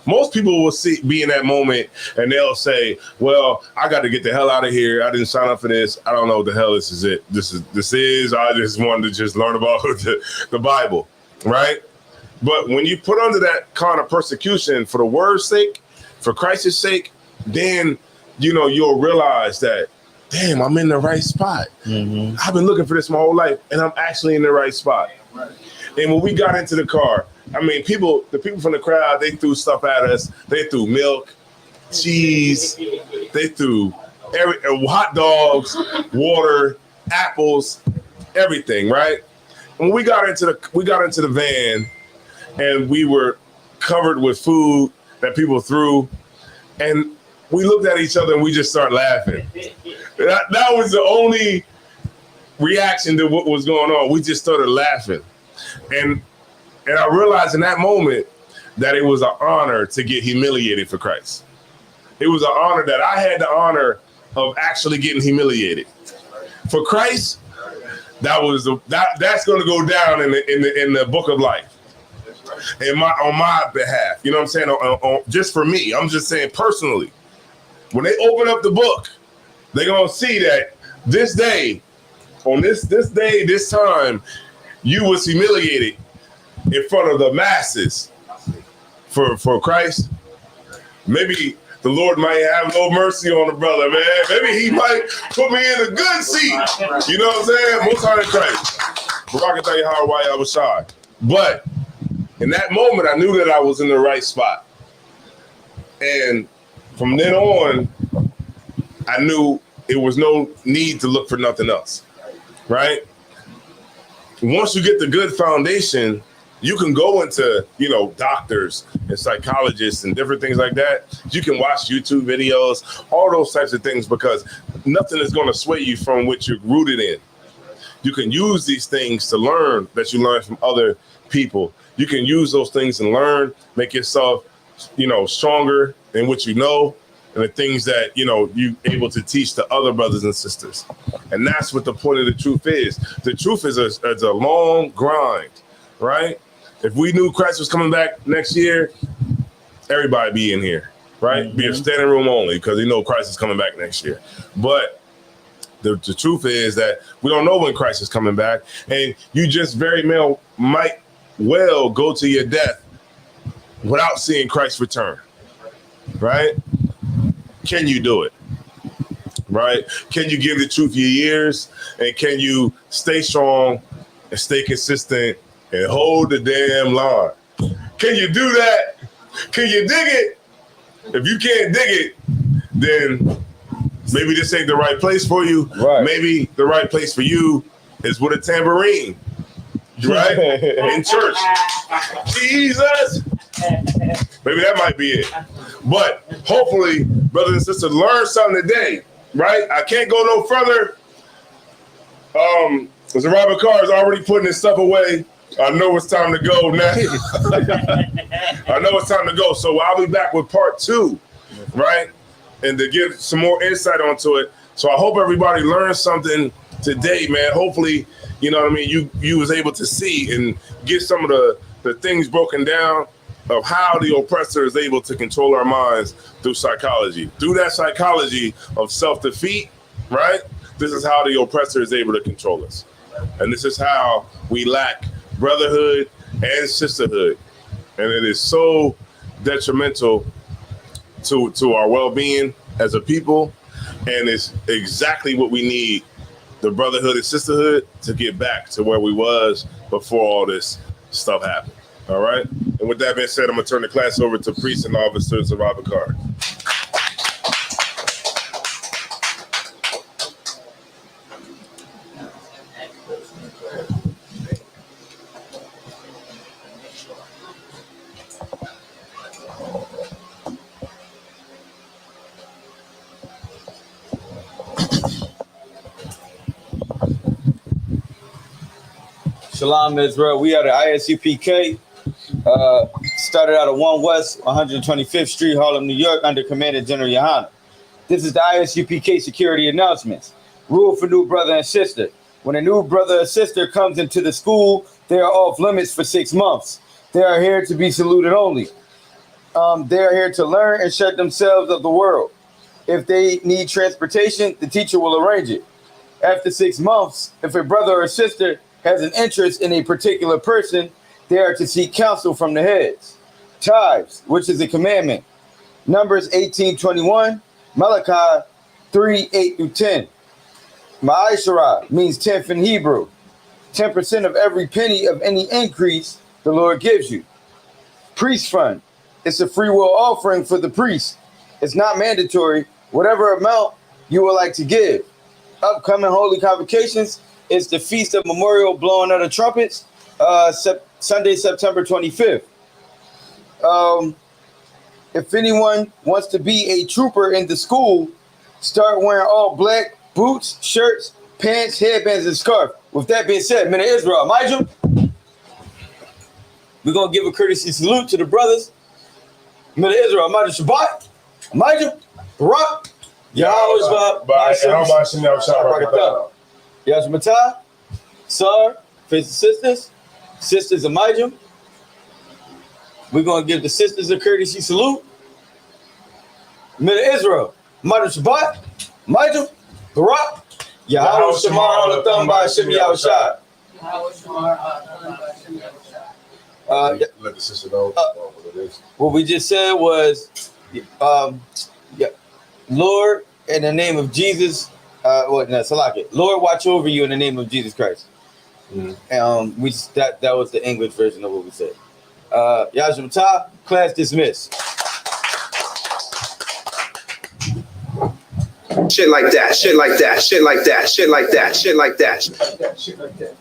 Most people will be in that moment and they'll say, well, I got to get the hell out of here. I didn't sign up for this. I don't know what the hell this is. I just wanted to just learn about the Bible, right? But when you put under that kind of persecution for the word's sake, for Christ's sake, then you'll realize that, damn, I'm in the right spot. Mm-hmm. I've been looking for this my whole life, and I'm actually in the right spot. Right. And when we got into the car, I mean, the people from the crowd, they threw stuff at us. They threw milk, cheese. They threw hot dogs, water, apples, everything. Right. When we got into the van, and we were covered with food that people threw, and we looked at each other and we just started laughing. That was the only reaction to what was going on. We just started laughing. And I realized in that moment that it was an honor to get humiliated for Christ. It was an honor that I had the honor of actually getting humiliated. For Christ, that's going to go down in the book of life. On my behalf. You know what I'm saying? Just for me. I'm just saying personally. When they open up the book, they're going to see that this day, on this day, this time, you was humiliated in front of the masses for Christ. Maybe the Lord might have no mercy on the brother, man. Maybe he might put me in a good seat. You know what I'm saying? Most high in Christ. Barakatah Yahweh I was shy. But in that moment, I knew that I was in the right spot. And from then on, I knew it was no need to look for nothing else, right? Once you get the good foundation, you can go into, doctors and psychologists and different things like that. You can watch YouTube videos, all those types of things, because nothing is going to sway you from what you're rooted in. You can use these things to learn that you learn from other people. You can use those things and learn, make yourself, stronger in what you know, and the things that, you able to teach to other brothers and sisters. And that's what the point of the truth is. The truth is a long grind, right? If we knew Christ was coming back next year, everybody be in here, right? Be a standing room only because you know Christ is coming back next year. But the truth is that we don't know when Christ is coming back, and you just might well go to your death without seeing Christ return, right? Can you do it? Right? Can you give the truth your years, and can you stay strong and stay consistent and hold the damn line? Can you do that? Can you dig it? If you can't dig it, then maybe this ain't the right place for you. Right. Maybe the right place for you is with a tambourine, right? In church. Jesus. Maybe that might be it. But hopefully, brothers and sisters, learn something today, right? I can't go no further. Because Robert Carr is already putting his stuff away. I know it's time to go now. I know it's time to go. So I'll be back with part 2, right? And to give some more insight onto it. So I hope everybody learned something today, man. Hopefully, you know what I mean, you was able to see and get some of the things broken down of how the oppressor is able to control our minds through psychology. Through that psychology of self-defeat, right? This is how the oppressor is able to control us. And this is how we lack brotherhood and sisterhood. And it is so detrimental to our well-being as a people. And it's exactly what we need, the brotherhood and sisterhood, to get back to where we was before all this stuff happened. All right? And with that being said, I'm going to turn the class over to priests and officers of Robert Carr. Shalom, Israel. We are the ISUPK. Started out at 1 West 125th Street, Harlem, New York, under Commander General Yohana. This is the ISUPK security announcements. Rule for new brother and sister. When a new brother or sister comes into the school, they are off limits for 6 months. They are here to be saluted only. They are here to learn and shut themselves of the world. If they need transportation, the teacher will arrange it. After 6 months, if a brother or sister has an interest in a particular person, they are to seek counsel from the heads. Tithes, which is a commandment. Numbers 18:21, Malachi 3:8-10. Ma'asharah means tenth in Hebrew. 10% of every penny of any increase the Lord gives you. Priest fund. It's a free will offering for the priest. It's not mandatory. Whatever amount you would like to give. Upcoming holy convocations is the Feast of Memorial Blowing of the Trumpets, Sunday, September 25th. If anyone wants to be a trooper in the school, start wearing all black boots, shirts, pants, headbands, and scarf. With that being said, men of Israel, Majum, we're going to give a courtesy salute to the brothers. Men of Israel, Majum Shabbat, Majum, Barak, Yahweh, Yashmatah, Sar, face the sisters, sisters of Majum. We're going to give the sisters a courtesy salute. Men of Israel, Majum Shabbat, Majum, Barak, Yahweh Shamar on the thumb by Hashem Yahushua. Let the sister know what it is. What we just said was, Lord, in the name of Jesus, Lord, watch over you in the name of Jesus Christ. That was the English version of what we said. Yashim Ta, class dismissed. Shit like that, shit like that, shit like that, shit like that, shit like that. Shit like that.